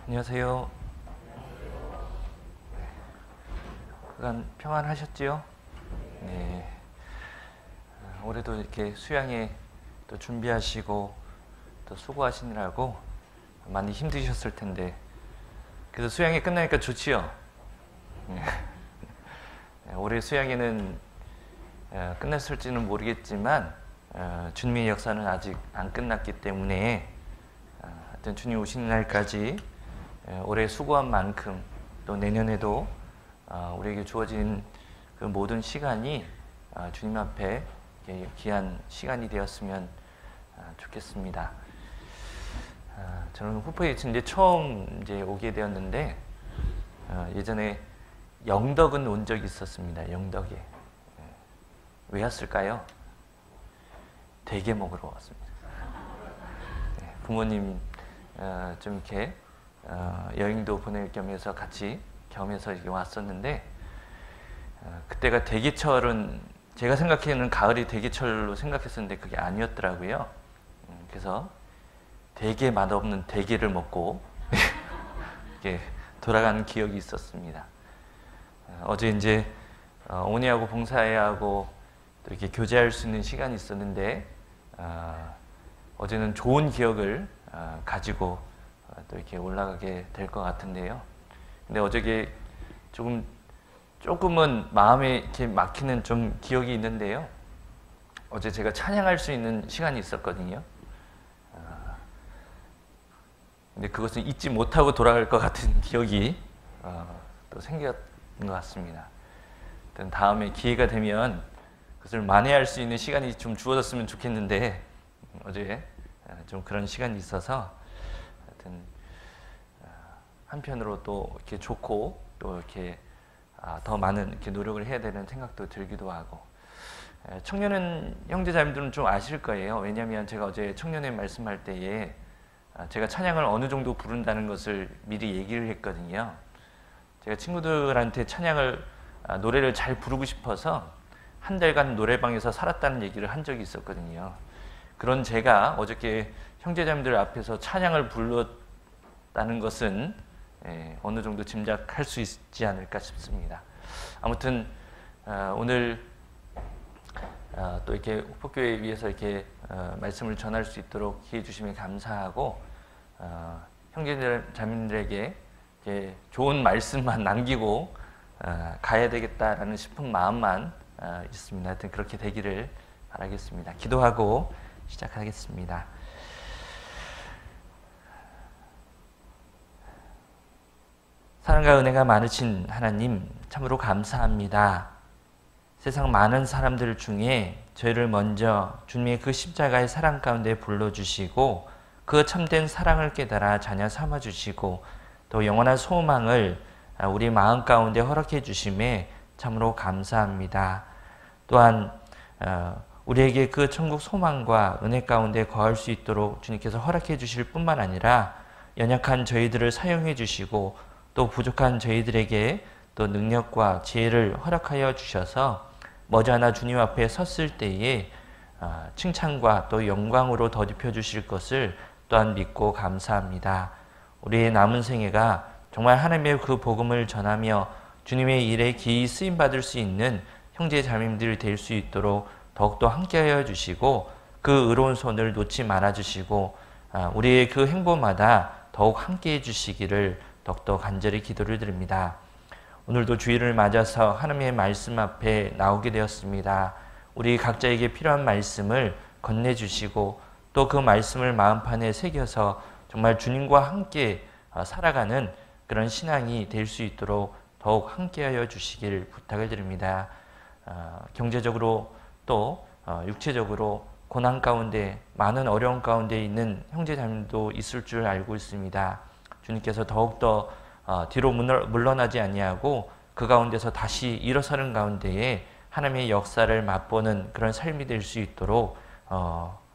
안녕하세요. 그간 평안하셨지요? 네. 올해도 이렇게 수양회 또 준비하시고 또 수고하시느라고 많이 힘드셨을 텐데 그래도 수양회 끝나니까 좋지요? 네. 올해 수양회는 끝났을지는 모르겠지만 주님의 역사는 아직 안 끝났기 때문에 하여튼 주님 오시는 날까지 올해 수고한 만큼 또 내년에도 우리에게 주어진 그 모든 시간이 주님 앞에 귀한 시간이 되었으면 좋겠습니다. 저는 후포에 이제 처음 오게 되었는데 예전에 영덕은 온 적이 있었습니다. 영덕에. 왜 왔을까요? 대게 먹으러 왔습니다. 부모님 좀 이렇게 여행도 보낼 겸해서 같이 겸해서 이렇게 왔었는데 그때가 대게철은 제가 생각하는 가을이 대게철로 생각했었는데 그게 아니었더라고요. 그래서 되게 맛없는 대게를 먹고 이렇게 돌아가는 기억이 있었습니다. 어제 이제 어머니하고 봉사회하고 또 이렇게 교제할 수 있는 시간이 있었는데 어제는 좋은 기억을 가지고 또 이렇게 올라가게 될 것 같은데요. 근데 어저께 조금은 마음에 이렇게 막히는 좀 기억이 있는데요. 어제 제가 찬양할 수 있는 시간이 있었거든요. 근데 그것은 잊지 못하고 돌아갈 것 같은 기억이 또 생겼던 것 같습니다. 다음에 기회가 되면 그것을 만회할 수 있는 시간이 좀 주어졌으면 좋겠는데 어제 좀 그런 시간이 있어서 하여튼 한편으로 또 이렇게 좋고 또 이렇게 더 많은 이렇게 노력을 해야 되는 생각도 들기도 하고 청년은 형제자매들은 좀 아실 거예요. 왜냐하면 제가 어제 청년회 말씀할 때에 제가 찬양을 어느 정도 부른다는 것을 미리 얘기를 했거든요. 제가 친구들한테 찬양을 노래를 잘 부르고 싶어서 한 달간 노래방에서 살았다는 얘기를 한 적이 있었거든요. 그런 제가 어저께 형제자매들 앞에서 찬양을 불렀다는 것은 어느 정도 짐작할 수 있지 않을까 싶습니다. 아무튼 오늘 또 이렇게 후포교회 위해서 이렇게 말씀을 전할 수 있도록 기회 주시면 감사하고 형제자매들에게 좋은 말씀만 남기고 가야 되겠다라는 싶은 마음만 있습니다. 하여튼 그렇게 되기를 바라겠습니다. 기도하고 시작하겠습니다. 사랑과 은혜가 많으신 하나님 참으로 감사합니다. 세상 많은 사람들 중에 저희를 먼저 주님의 그 십자가의 사랑 가운데 불러주시고 그 참된 사랑을 깨달아 자녀 삼아주시고 또 영원한 소망을 우리 마음 가운데 허락해 주심에 참으로 감사합니다. 또한 우리에게 그 천국 소망과 은혜 가운데 거할 수 있도록 주님께서 허락해 주실 뿐만 아니라 연약한 저희들을 사용해 주시고 또 부족한 저희들에게 또 능력과 지혜를 허락하여 주셔서 머지않아 주님 앞에 섰을 때에 칭찬과 또 영광으로 덧입혀 주실 것을 또한 믿고 감사합니다. 우리의 남은 생애가 정말 하나님의 그 복음을 전하며 주님의 일에 기이 쓰임받을 수 있는 형제 자매님들이 될 수 있도록 더욱더 함께하여 주시고 그 의로운 손을 놓지 말아 주시고 우리의 그 행보마다 더욱 함께해 주시기를 더욱더 간절히 기도를 드립니다. 오늘도 주일을 맞아서 하나님의 말씀 앞에 나오게 되었습니다. 우리 각자에게 필요한 말씀을 건네주시고 또 그 말씀을 마음판에 새겨서 정말 주님과 함께 살아가는 그런 신앙이 될 수 있도록 더욱 함께하여 주시기를 부탁을 드립니다. 경제적으로 또 육체적으로 고난 가운데 많은 어려움 가운데 있는 형제자매도 있을 줄 알고 있습니다. 주님께서 더욱더 뒤로 물러나지 아니하고 그 가운데서 다시 일어서는 가운데에 하나님의 역사를 맛보는 그런 삶이 될 수 있도록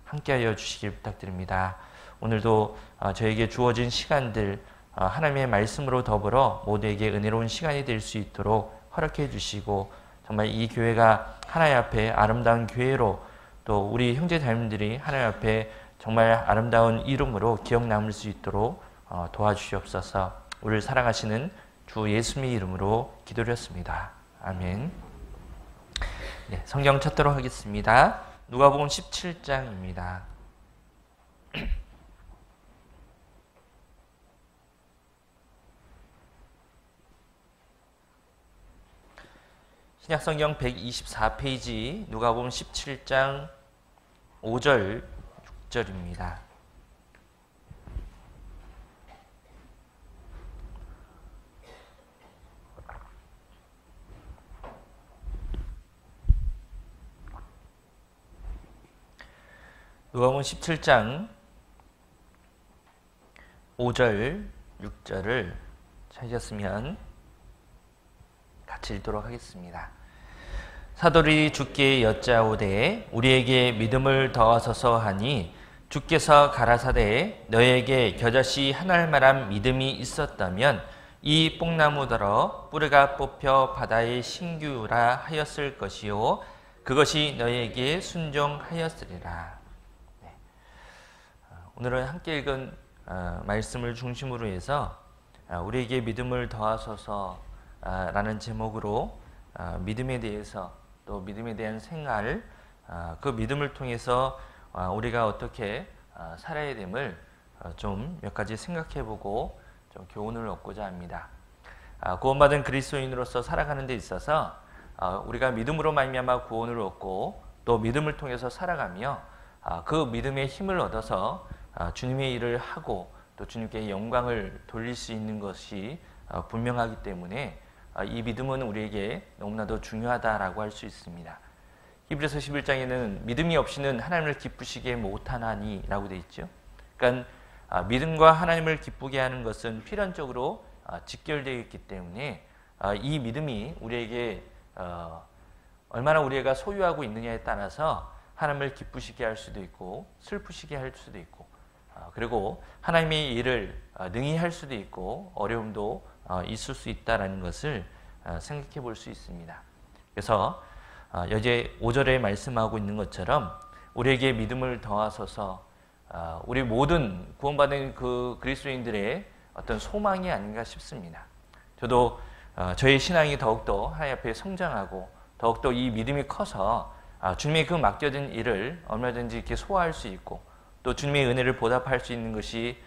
함께하여 주시길 부탁드립니다. 오늘도 저에게 주어진 시간들 하나님의 말씀으로 더불어 모두에게 은혜로운 시간이 될 수 있도록 허락해 주시고 정말 이 교회가 하나님 앞에 아름다운 교회로 또 우리 형제자매들이 하나님 앞에 정말 아름다운 이름으로 기억 남을 수 있도록 도와주시옵소서. 우리를 사랑하시는 주 예수님의 이름으로 기도드렸습니다. 아멘. 네, 성경 찾도록 하겠습니다. 누가복음 17장입니다. 신약성경 124페이지 누가복음 17장 5절 6절입니다. 누가복음 17장 5절 6절을 찾으셨으면 같이 읽도록 하겠습니다. 사도들이 주께 여짜오되 우리에게 믿음을 더하소서 하니 주께서 가라사대 너에게 겨자씨 하나만한 믿음이 있었다면 이 뽕나무더러 뿌리가 뽑혀 바다에 신규라 하였을 것이요 그것이 너에게 순종하였으리라. 네. 오늘은 함께 읽은 말씀을 중심으로 해서 우리에게 믿음을 더하소서 라는 제목으로 믿음에 대해서 또 믿음에 대한 생활, 그 믿음을 통해서 우리가 어떻게 살아야 됨을 좀 몇 가지 생각해보고 좀 교훈을 얻고자 합니다. 구원받은 그리스도인으로서 살아가는 데 있어서 우리가 믿음으로 말미암아 구원을 얻고 또 믿음을 통해서 살아가며 그 믿음의 힘을 얻어서 주님의 일을 하고 또 주님께 영광을 돌릴 수 있는 것이 분명하기 때문에 이 믿음은 우리에게 너무나도 중요하다라고 할 수 있습니다. 히브리서 11장에는 믿음이 없이는 하나님을 기쁘시게 못하나니 라고 되어 있죠. 그러니까 믿음과 하나님을 기쁘게 하는 것은 필연적으로 직결되어 있기 때문에 이 믿음이 우리에게 얼마나 우리가 소유하고 있느냐에 따라서 하나님을 기쁘시게 할 수도 있고 슬프시게 할 수도 있고 그리고 하나님의 일을 능히 할 수도 있고 어려움도 있을 수 있다는 것을 생각해 볼 수 있습니다. 그래서 여제 5절에 말씀하고 있는 것처럼 우리에게 믿음을 더하소서 우리 모든 구원받은 그 그리스도인들의 어떤 소망이 아닌가 싶습니다. 저도 저의 신앙이 더욱더 하나님 앞에 성장하고 더욱더 이 믿음이 커서 주님의 그 맡겨진 일을 얼마든지 이렇게 소화할 수 있고 또 주님의 은혜를 보답할 수 있는 것이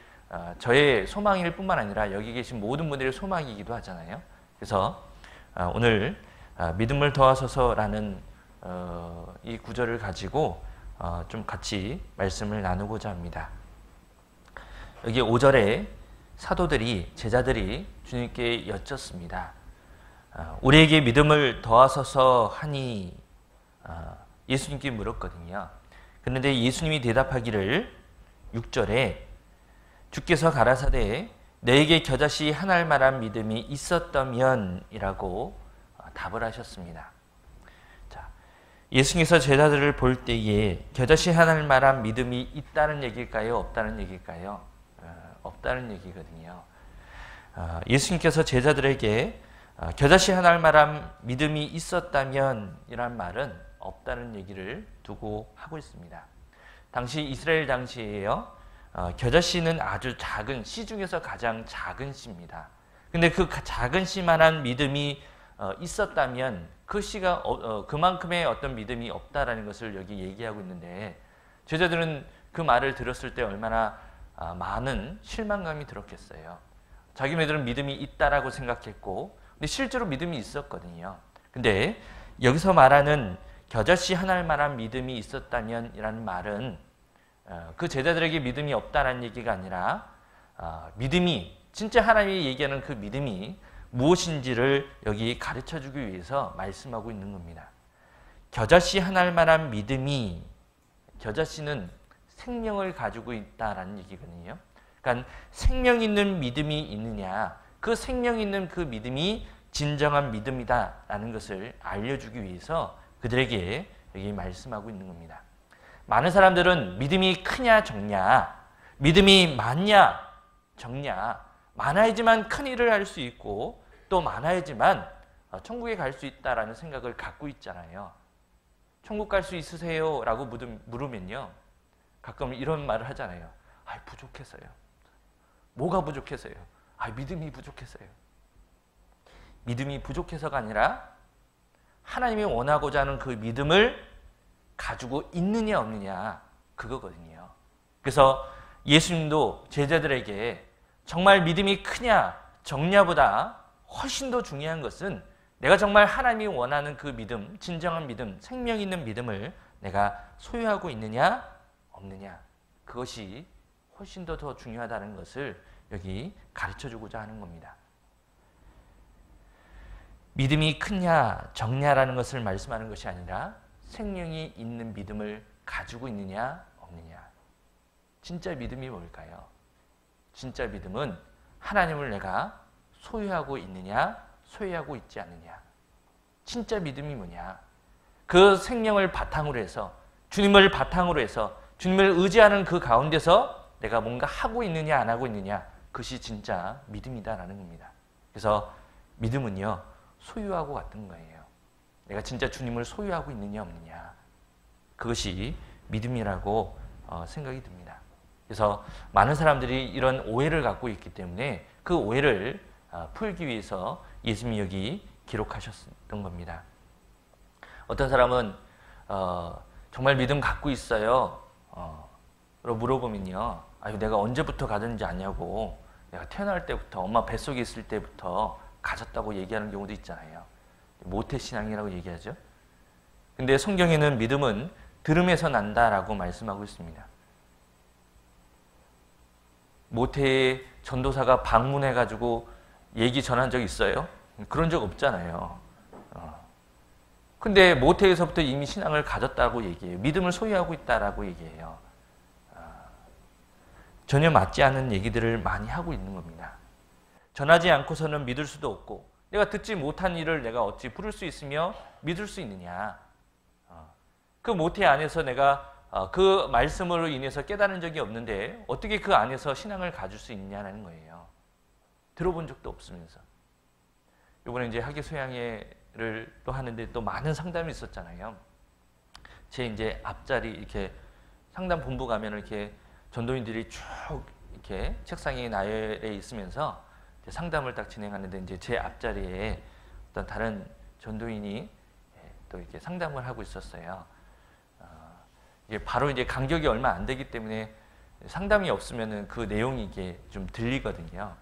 저의 소망일 뿐만 아니라 여기 계신 모든 분들의 소망이기도 하잖아요. 그래서 오늘 믿음을 더하소서라는 이 구절을 가지고 좀 같이 말씀을 나누고자 합니다. 여기 5절에 사도들이 제자들이 주님께 여쭙습니다. 우리에게 믿음을 더하소서 하니 예수님께 물었거든요. 그런데 예수님이 대답하기를 6절에 주께서 가라사대 너에게 겨자씨 한 알만한 믿음이 있었다면 이라고 답을 하셨습니다. 자, 예수님께서 제자들을 볼 때에 겨자씨 한 알만한 믿음이 있다는 얘기일까요? 없다는 얘기일까요? 없다는 얘기거든요. 예수님께서 제자들에게 겨자씨 한 알만한 믿음이 있었다면 이란 말은 없다는 얘기를 두고 하고 있습니다. 당시 이스라엘 당시에요. 겨자씨는 아주 작은 씨 중에서 가장 작은 씨입니다. 근데 그 작은 씨만한 믿음이 있었다면 그 씨가 그만큼의 어떤 믿음이 없다라는 것을 여기 얘기하고 있는데 제자들은 그 말을 들었을 때 얼마나 많은 실망감이 들었겠어요. 자기네들은 믿음이 있다라고 생각했고 근데 실제로 믿음이 있었거든요. 근데 여기서 말하는 겨자씨 한 알만한 믿음이 있었다면 이라는 말은 그 제자들에게 믿음이 없다는 얘기가 아니라 믿음이 진짜 하나님이 얘기하는 그 믿음이 무엇인지를 여기 가르쳐주기 위해서 말씀하고 있는 겁니다. 겨자씨 한 알만한 믿음이 겨자씨는 생명을 가지고 있다라는 얘기거든요. 그러니까 생명 있는 믿음이 있느냐 그 생명 있는 그 믿음이 진정한 믿음이다라는 것을 알려주기 위해서 그들에게 여기 말씀하고 있는 겁니다. 많은 사람들은 믿음이 크냐 적냐, 믿음이 많냐 적냐, 많아야지만 큰 일을 할 수 있고 또 많아야지만 천국에 갈 수 있다라는 생각을 갖고 있잖아요. 천국 갈 수 있으세요? 라고 물으면요. 가끔 이런 말을 하잖아요. 부족해서요. 뭐가 부족해서요? 믿음이 부족해서요. 믿음이 부족해서가 아니라 하나님이 원하고자 하는 그 믿음을 가지고 있느냐 없느냐 그거거든요. 그래서 예수님도 제자들에게 정말 믿음이 크냐 적냐보다 훨씬 더 중요한 것은 내가 정말 하나님이 원하는 그 믿음, 진정한 믿음, 생명 있는 믿음을 내가 소유하고 있느냐 없느냐, 그것이 훨씬 더 중요하다는 것을 여기 가르쳐주고자 하는 겁니다. 믿음이 크냐 적냐라는 것을 말씀하는 것이 아니라 생명이 있는 믿음을 가지고 있느냐 없느냐. 진짜 믿음이 뭘까요? 진짜 믿음은 하나님을 내가 소유하고 있느냐 소유하고 있지 않느냐. 진짜 믿음이 뭐냐? 그 생명을 바탕으로 해서, 주님을 바탕으로 해서, 주님을 의지하는 그 가운데서 내가 뭔가 하고 있느냐 안 하고 있느냐, 그것이 진짜 믿음이다라는 겁니다. 그래서 믿음은요, 소유하고 같은 거예요. 내가 진짜 주님을 소유하고 있느냐 없느냐, 그것이 믿음이라고 생각이 듭니다. 그래서 많은 사람들이 이런 오해를 갖고 있기 때문에 그 오해를 풀기 위해서 예수님이 여기 기록하셨던 겁니다. 어떤 사람은 정말 믿음 갖고 있어요? 라고 물어보면요, 내가 언제부터 가졌는지 아냐고, 내가 태어날 때부터, 엄마 뱃속에 있을 때부터 가졌다고 얘기하는 경우도 있잖아요. 모태신앙이라고 얘기하죠. 근데 성경에는 믿음은 들음에서 난다라고 말씀하고 있습니다. 모태에 전도사가 방문해가지고 얘기 전한 적 있어요? 그런 적 없잖아요. 근데 모태에서부터 이미 신앙을 가졌다고 얘기해요. 믿음을 소유하고 있다라고 얘기해요. 전혀 맞지 않는 얘기들을 많이 하고 있는 겁니다. 전하지 않고서는 믿을 수도 없고, 내가 듣지 못한 일을 내가 어찌 부를 수 있으며 믿을 수 있느냐. 그 모태 안에서 내가 그 말씀으로 인해서 깨달은 적이 없는데 어떻게 그 안에서 신앙을 가질 수 있냐는 거예요. 들어본 적도 없으면서. 이번에 이제 학예 소양회를 또 하는데 또 많은 상담이 있었잖아요. 제 이제 앞자리 이렇게 상담 본부 가면 이렇게 전도인들이 쭉 이렇게 책상에 나열해 있으면서 상담을 딱 진행하는데, 이제 제 앞자리에 어떤 다른 전도인이 또 이렇게 상담을 하고 있었어요. 이게 바로 이제 간격이 얼마 안 되기 때문에 상담이 없으면은 그 내용이 이게 좀 들리거든요.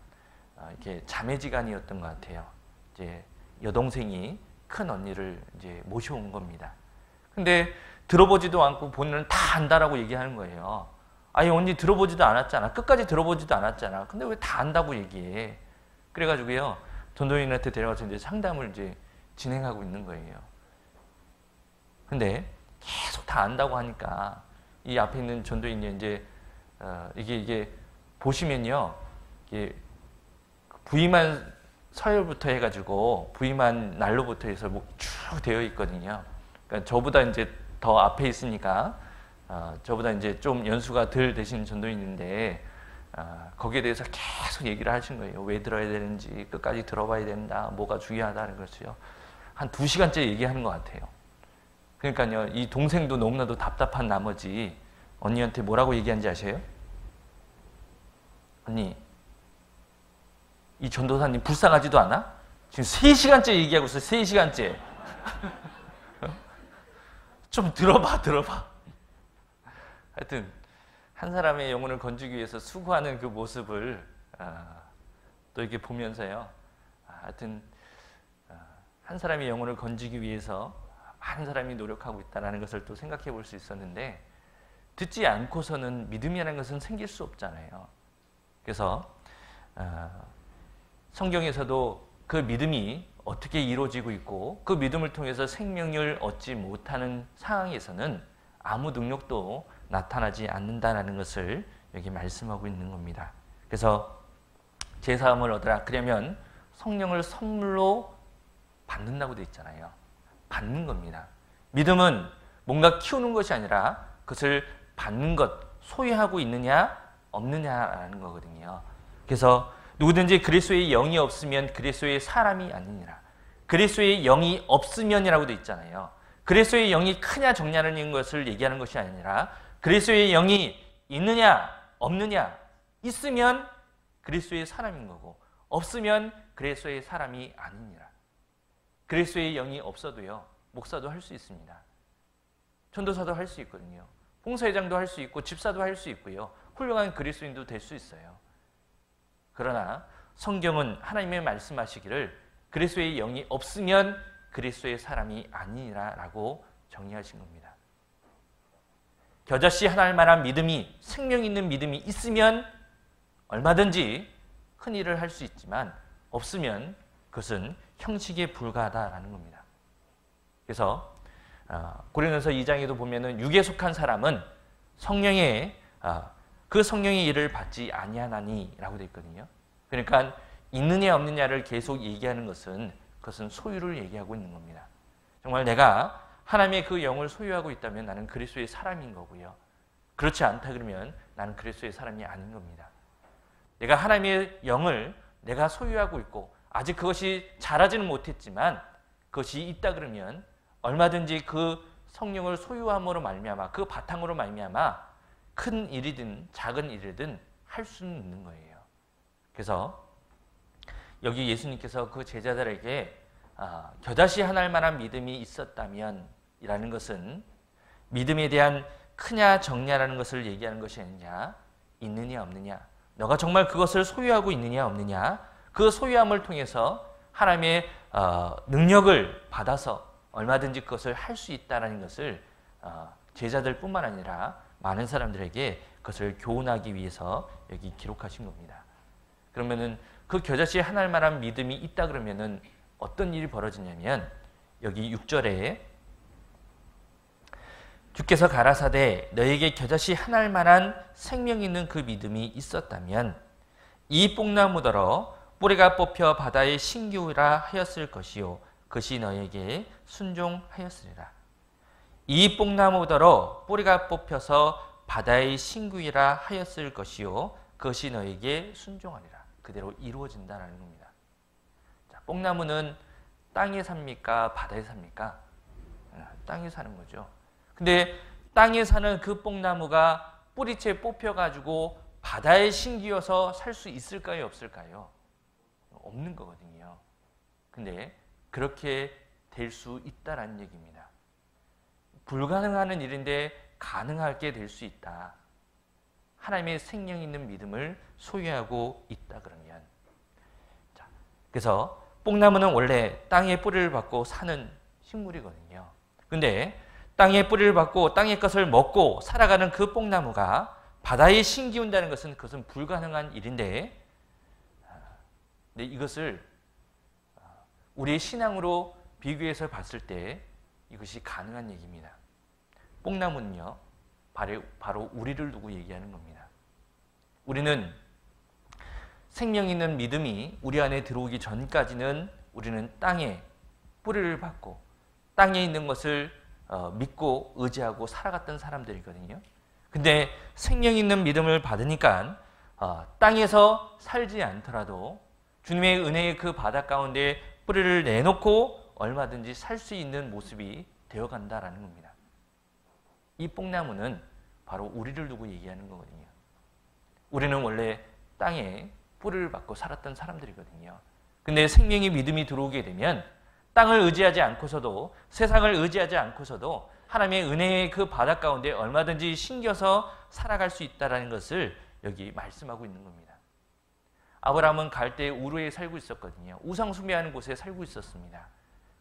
이렇게 자매지간이었던 것 같아요. 이제 여동생이 큰 언니를 이제 모셔온 겁니다. 근데 들어보지도 않고 본인은 다 안다라고 얘기하는 거예요. 언니 들어보지도 않았잖아. 끝까지 들어보지도 않았잖아. 근데 왜 다 안다고 얘기해? 그래가지고요, 전도인한테 데려가서 이제 상담을 이제 진행하고 있는 거예요. 근데 계속 다 안다고 하니까 이 앞에 있는 전도인이 이제 이게 보시면요, 이게 부임한 서열부터 해가지고 부임한 날로부터 해서 뭐 쭉 되어 있거든요. 그러니까 저보다 이제 더 앞에 있으니까 저보다 이제 좀 연수가 덜 되신 전도인인데 거기에 대해서 계속 얘기를 하신 거예요. 왜 들어야 되는지, 끝까지 들어봐야 된다, 뭐가 중요하다는 것이요. 한 2시간째 얘기하는 것 같아요. 그러니까요, 이 동생도 너무나도 답답한 나머지 언니한테 뭐라고 얘기한지 아세요? 언니, 이 전도사님 불쌍하지도 않아? 지금 3시간째 얘기하고 있어. 3시간째. 좀 들어봐. 하여튼 한 사람의 영혼을 건지기 위해서 수고하는 그 모습을 또 이렇게 보면서요, 하여튼 한 사람의 영혼을 건지기 위해서 많은 사람이 노력하고 있다는 것을 또 생각해 볼 수 있었는데, 듣지 않고서는 믿음이라는 것은 생길 수 없잖아요. 그래서 성경에서도 그 믿음이 어떻게 이루어지고 있고 그 믿음을 통해서 생명을 얻지 못하는 상황에서는 아무 능력도 나타나지 않는다는 것을 여기 말씀하고 있는 겁니다. 그래서 제사함을 얻으라 그러면 성령을 선물로 받는다고 되어 있잖아요. 받는 겁니다. 믿음은 뭔가 키우는 것이 아니라 그것을 받는 것, 소유하고 있느냐 없느냐라는 거거든요. 그래서 누구든지 그리스도의 영이 없으면 그리스도의 사람이 아니니라. 그리스도의 영이 없으면이라고 되어 있잖아요. 그리스도의 영이 크냐 적냐는 것을 얘기하는 것이 아니라 그리스도의 영이 있느냐 없느냐, 있으면 그리스도의 사람인 거고, 없으면 그리스도의 사람이 아니니라. 그리스도의 영이 없어도요, 목사도 할 수 있습니다. 전도사도 할 수 있거든요. 봉사회장도 할 수 있고 집사도 할 수 있고요. 훌륭한 그리스도인도 될 수 있어요. 그러나 성경은 하나님의 말씀하시기를 그리스도의 영이 없으면 그리스도의 사람이 아니라라고 정의하신 겁니다. 겨자씨 하나할 만한 믿음이, 생명 있는 믿음이 있으면 얼마든지 큰 일을 할 수 있지만 없으면 그것은 형식에 불과하다라는 겁니다. 그래서 고린도서 2장에도 보면은 육에 속한 사람은 성령의 그 성령의 일을 받지 아니하나니라고 되어 있거든요. 그러니까 있느냐 없느냐를 계속 얘기하는 것은 그것은 소유를 얘기하고 있는 겁니다. 정말 내가 하나님의 그 영을 소유하고 있다면 나는 그리스도의 사람인 거고요. 그렇지 않다 그러면 나는 그리스도의 사람이 아닌 겁니다. 내가 하나님의 영을 내가 소유하고 있고 아직 그것이 자라지는 못했지만 그것이 있다 그러면 얼마든지 그 성령을 소유함으로 말미암아 그 바탕으로 말미암아 큰 일이든 작은 일이든 할 수는 있는 거예요. 그래서 여기 예수님께서 그 제자들에게 겨자씨 하나할 만한 믿음이 있었다면 이라는 것은 믿음에 대한 크냐 적냐라는 것을 얘기하는 것이 아니냐, 있느냐 없느냐, 너가 정말 그것을 소유하고 있느냐 없느냐, 그 소유함을 통해서 하나님의 능력을 받아서 얼마든지 그것을 할 수 있다는 것을 제자들뿐만 아니라 많은 사람들에게 그것을 교훈하기 위해서 여기 기록하신 겁니다. 그러면은 그 겨자씨 하나할 만한 믿음이 있다 그러면은 어떤 일이 벌어지냐면 여기 6절에 주께서 가라사대 너에게 겨자씨 하나할 만한 생명 있는 그 믿음이 있었다면 이 뽕나무더러 뿌리가 뽑혀 바다에 신기우라 하였을 것이요 그것이 너에게 순종하였으리라. 이 뽕나무더러 뿌리가 뽑혀서 바다에 신기우라 하였을 것이요 그것이 너에게 순종하리라. 그대로 이루어진다는 겁니다. 자, 뽕나무는 땅에 삽니까? 바다에 삽니까? 땅에 사는 거죠. 근데 땅에 사는 그 뽕나무가 뿌리채 뽑혀가지고 바다에 신기어서 살 수 있을까요? 없을까요? 없는 거거든요. 근데 그렇게 될 수 있다라는 얘기입니다. 불가능한 일인데 가능하게 될 수 있다. 하나님의 생명 있는 믿음을 소유하고 있다 그러면. 자, 그래서 뽕나무는 원래 땅에 뿌리를 받고 사는 식물이거든요. 근데 땅에 뿌리를 받고 땅의 것을 먹고 살아가는 그 뽕나무가 바다에 신기운다는 것은 그것은 불가능한 일인데, 근데 이것을 우리의 신앙으로 비교해서 봤을 때 이것이 가능한 얘기입니다. 뽕나무는요, 바로 우리를 두고 얘기하는 겁니다. 우리는 생명 있는 믿음이 우리 안에 들어오기 전까지는 우리는 땅에 뿌리를 받고 땅에 있는 것을 믿고 의지하고 살아갔던 사람들이거든요. 근데 생명 있는 믿음을 받으니까 땅에서 살지 않더라도 주님의 은혜의 그 바다 가운데 뿌리를 내놓고 얼마든지 살 수 있는 모습이 되어간다라는 겁니다. 이 뽕나무는 바로 우리를 두고 얘기하는 거거든요. 우리는 원래 땅에 뿌리를 받고 살았던 사람들이거든요. 근데 생명의 믿음이 들어오게 되면 땅을 의지하지 않고서도 세상을 의지하지 않고서도 하나님의 은혜의 그 바다 가운데 얼마든지 신겨서 살아갈 수 있다는 것을 여기 말씀하고 있는 겁니다. 아브라함은 갈대 우르에 살고 있었거든요. 우상 숭배하는 곳에 살고 있었습니다.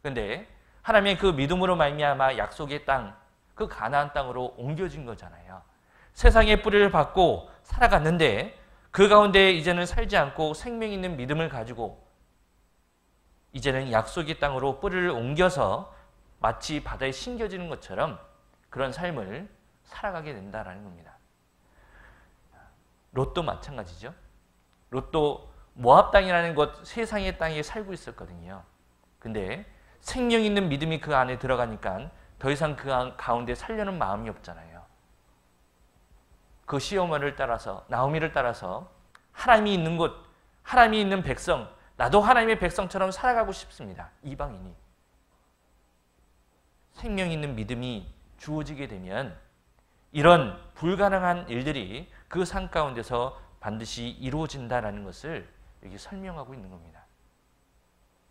그런데 하나님의 그 믿음으로 말미암아 약속의 땅, 그 가나안 땅으로 옮겨진 거잖아요. 세상의 뿌리를 받고 살아갔는데 그 가운데 이제는 살지 않고 생명 있는 믿음을 가지고 이제는 약속의 땅으로 뿌리를 옮겨서 마치 바다에 신겨지는 것처럼 그런 삶을 살아가게 된다는 겁니다. 롯도 마찬가지죠. 롯도 모압 땅이라는 곳, 세상의 땅에 살고 있었거든요. 근데 생명 있는 믿음이 그 안에 들어가니까 더 이상 그 가운데 살려는 마음이 없잖아요. 그 시어머니를 따라서, 나오미를 따라서 하나님이 있는 곳, 하나님이 있는 백성, 나도 하나님의 백성처럼 살아가고 싶습니다. 이방인이. 생명 있는 믿음이 주어지게 되면 이런 불가능한 일들이 그 산 가운데서 반드시 이루어진다라는 것을 여기 설명하고 있는 겁니다.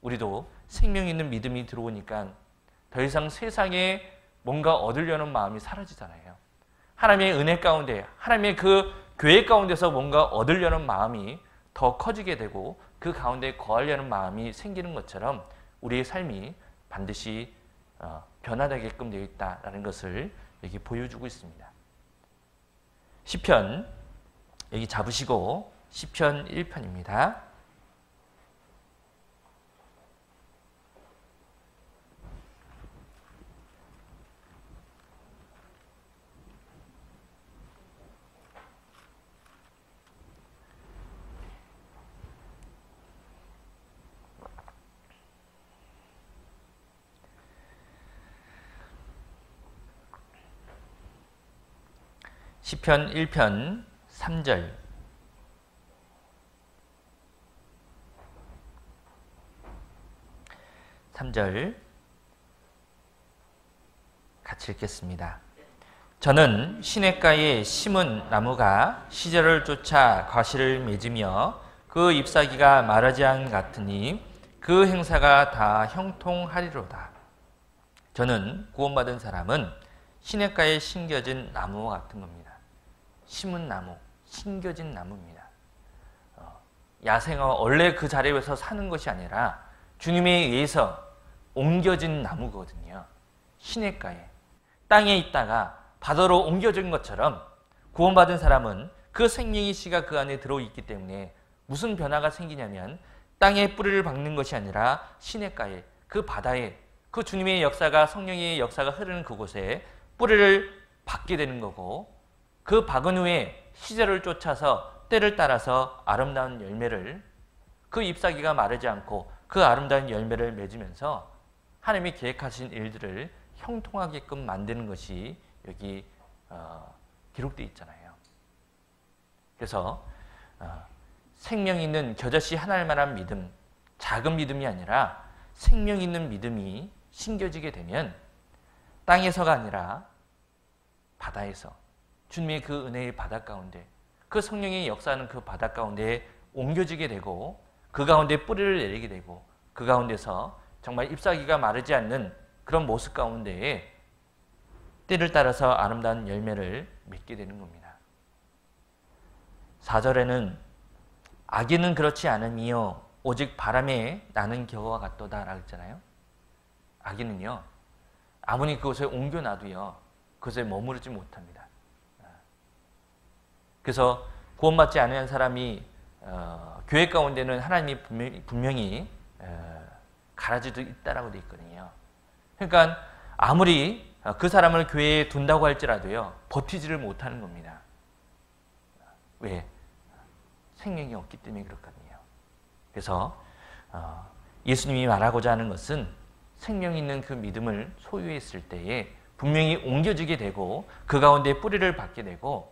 우리도 생명 있는 믿음이 들어오니까 더 이상 세상에 뭔가 얻으려는 마음이 사라지잖아요. 하나님의 은혜 가운데, 하나님의 그 교회 가운데서 뭔가 얻으려는 마음이 더 커지게 되고 그 가운데 거하려는 마음이 생기는 것처럼 우리의 삶이 반드시 변화되게끔 되어 있다라는 것을 여기 보여주고 있습니다. 시편 여기 잡으시고 시편 1편입니다. 시편 1편 3절 같이 읽겠습니다. 저는 시냇가에 심은 나무가 시절을 쫓아 과실을 맺으며 그 잎사귀가 마르지 않 같으니 그 행사가 다 형통하리로다. 저는 구원받은 사람은 시냇가에 심겨진 나무와 같은 겁니다. 심은 나무, 심겨진 나무입니다. 야생화 원래 그 자리에서 사는 것이 아니라 주님에 의해서 옮겨진 나무거든요. 시냇가에 땅에 있다가 바다로 옮겨진 것처럼 구원받은 사람은 그 생명의 씨가 그 안에 들어있기 때문에 무슨 변화가 생기냐면 땅에 뿌리를 박는 것이 아니라 시냇가에 그 바다에 그 주님의 역사가 성령의 역사가 흐르는 그곳에 뿌리를 박게 되는 거고 그 박은 후에 시절을 쫓아서 때를 따라서 아름다운 열매를 그 잎사귀가 마르지 않고 그 아름다운 열매를 맺으면서 하나님이 계획하신 일들을 형통하게끔 만드는 것이 여기 기록되어 있잖아요. 그래서 생명 있는 겨자씨 하나만한 믿음, 작은 믿음이 아니라 생명 있는 믿음이 심겨지게 되면 땅에서가 아니라 바다에서 주님의 그 은혜의 바다 가운데 그 성령의 역사하는 그 바다 가운데 옮겨지게 되고 그 가운데 뿌리를 내리게 되고 그 가운데서 정말 잎사귀가 마르지 않는 그런 모습 가운데에 때를 따라서 아름다운 열매를 맺게 되는 겁니다. 4절에는 악인은 그렇지 않음이요 오직 바람에 나는 겨와 같도다 라고 했잖아요. 악인은요 아무리 그곳에 옮겨놔도요 그것에 머무르지 못합니다. 그래서 구원받지 않은 사람이 교회 가운데는 하나님이 분명히 가라지도 있다라고 되어 있거든요. 그러니까 아무리 그 사람을 교회에 둔다고 할지라도요 버티지를 못하는 겁니다. 왜? 생명이 없기 때문에 그렇거든요. 그래서 예수님이 말하고자 하는 것은 생명 있는 그 믿음을 소유했을 때에 분명히 옮겨지게 되고 그 가운데 뿌리를 받게 되고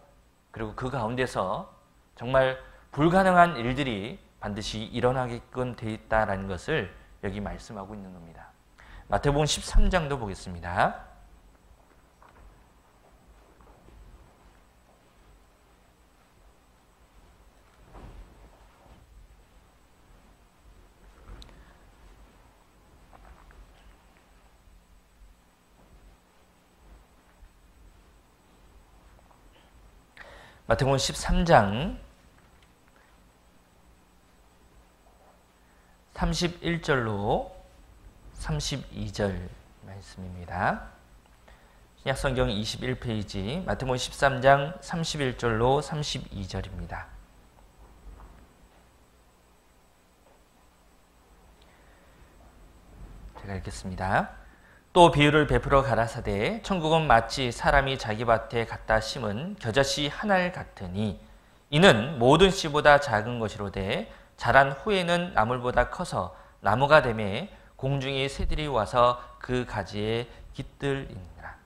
그리고 그 가운데서 정말 불가능한 일들이 반드시 일어나게끔 되어 있다는 것을 여기 말씀하고 있는 겁니다. 마태복음 13장도 보겠습니다. 마태복음 13장 31절로 32절 말씀입니다. 신약성경 21페이지 마태복음 13장 31절로 32절입니다. 제가 읽겠습니다. 또 비유를 베풀어 가라사대 천국은 마치 사람이 자기 밭에 갖다 심은 겨자씨 한 알 같으니 이는 모든 씨보다 작은 것이로되 자란 후에는 나물보다 커서 나무가 되매 공중의 새들이 와서 그 가지에 깃들이니라.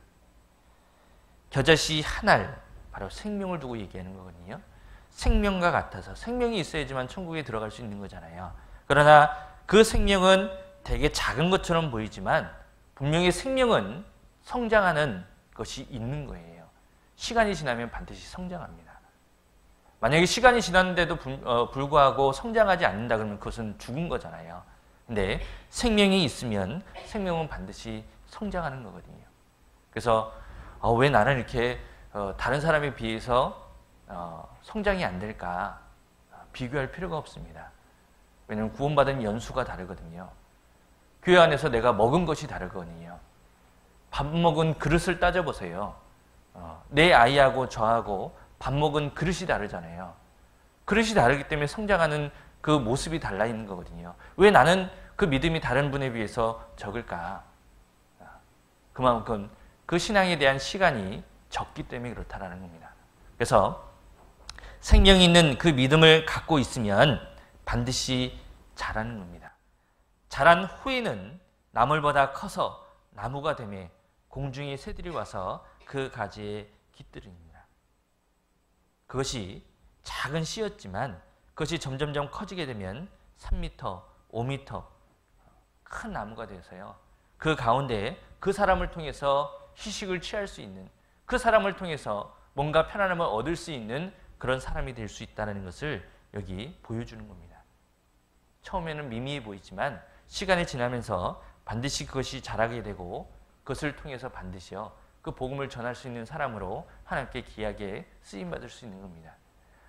겨자씨 한 알, 바로 생명을 두고 얘기하는 거거든요. 생명과 같아서 생명이 있어야지만 천국에 들어갈 수 있는 거잖아요. 그러나 그 생명은 되게 작은 것처럼 보이지만 분명히 생명은 성장하는 것이 있는 거예요. 시간이 지나면 반드시 성장합니다. 만약에 시간이 지났는데도 불구하고 성장하지 않는다 그러면 그것은 죽은 거잖아요. 근데 생명이 있으면 생명은 반드시 성장하는 거거든요. 그래서 왜 나는 이렇게 다른 사람에 비해서 성장이 안 될까? 비교할 필요가 없습니다. 왜냐하면 구원받은 연수가 다르거든요. 교회 안에서 내가 먹은 것이 다르거든요. 밥 먹은 그릇을 따져보세요. 내 아이하고 저하고 밥 먹은 그릇이 다르잖아요. 그릇이 다르기 때문에 성장하는 그 모습이 달라 있는 거거든요. 왜 나는 그 믿음이 다른 분에 비해서 적을까? 그만큼 그 신앙에 대한 시간이 적기 때문에 그렇다라는 겁니다. 그래서 생명 있는 그 믿음을 갖고 있으면 반드시 자라는 겁니다. 자란 후에는 나물보다 커서 나무가 되며 공중의 새들이 와서 그 가지에 깃들입니다. 그것이 작은 씨였지만 그것이 점점점 커지게 되면 3m, 5m 큰 나무가 되어서요. 그 가운데 그 사람을 통해서 휴식을 취할 수 있는, 그 사람을 통해서 뭔가 편안함을 얻을 수 있는 그런 사람이 될 수 있다는 것을 여기 보여주는 겁니다. 처음에는 미미해 보이지만 시간이 지나면서 반드시 그것이 자라게 되고 그것을 통해서 반드시요 그 복음을 전할 수 있는 사람으로 하나님께 귀하게 쓰임받을 수 있는 겁니다.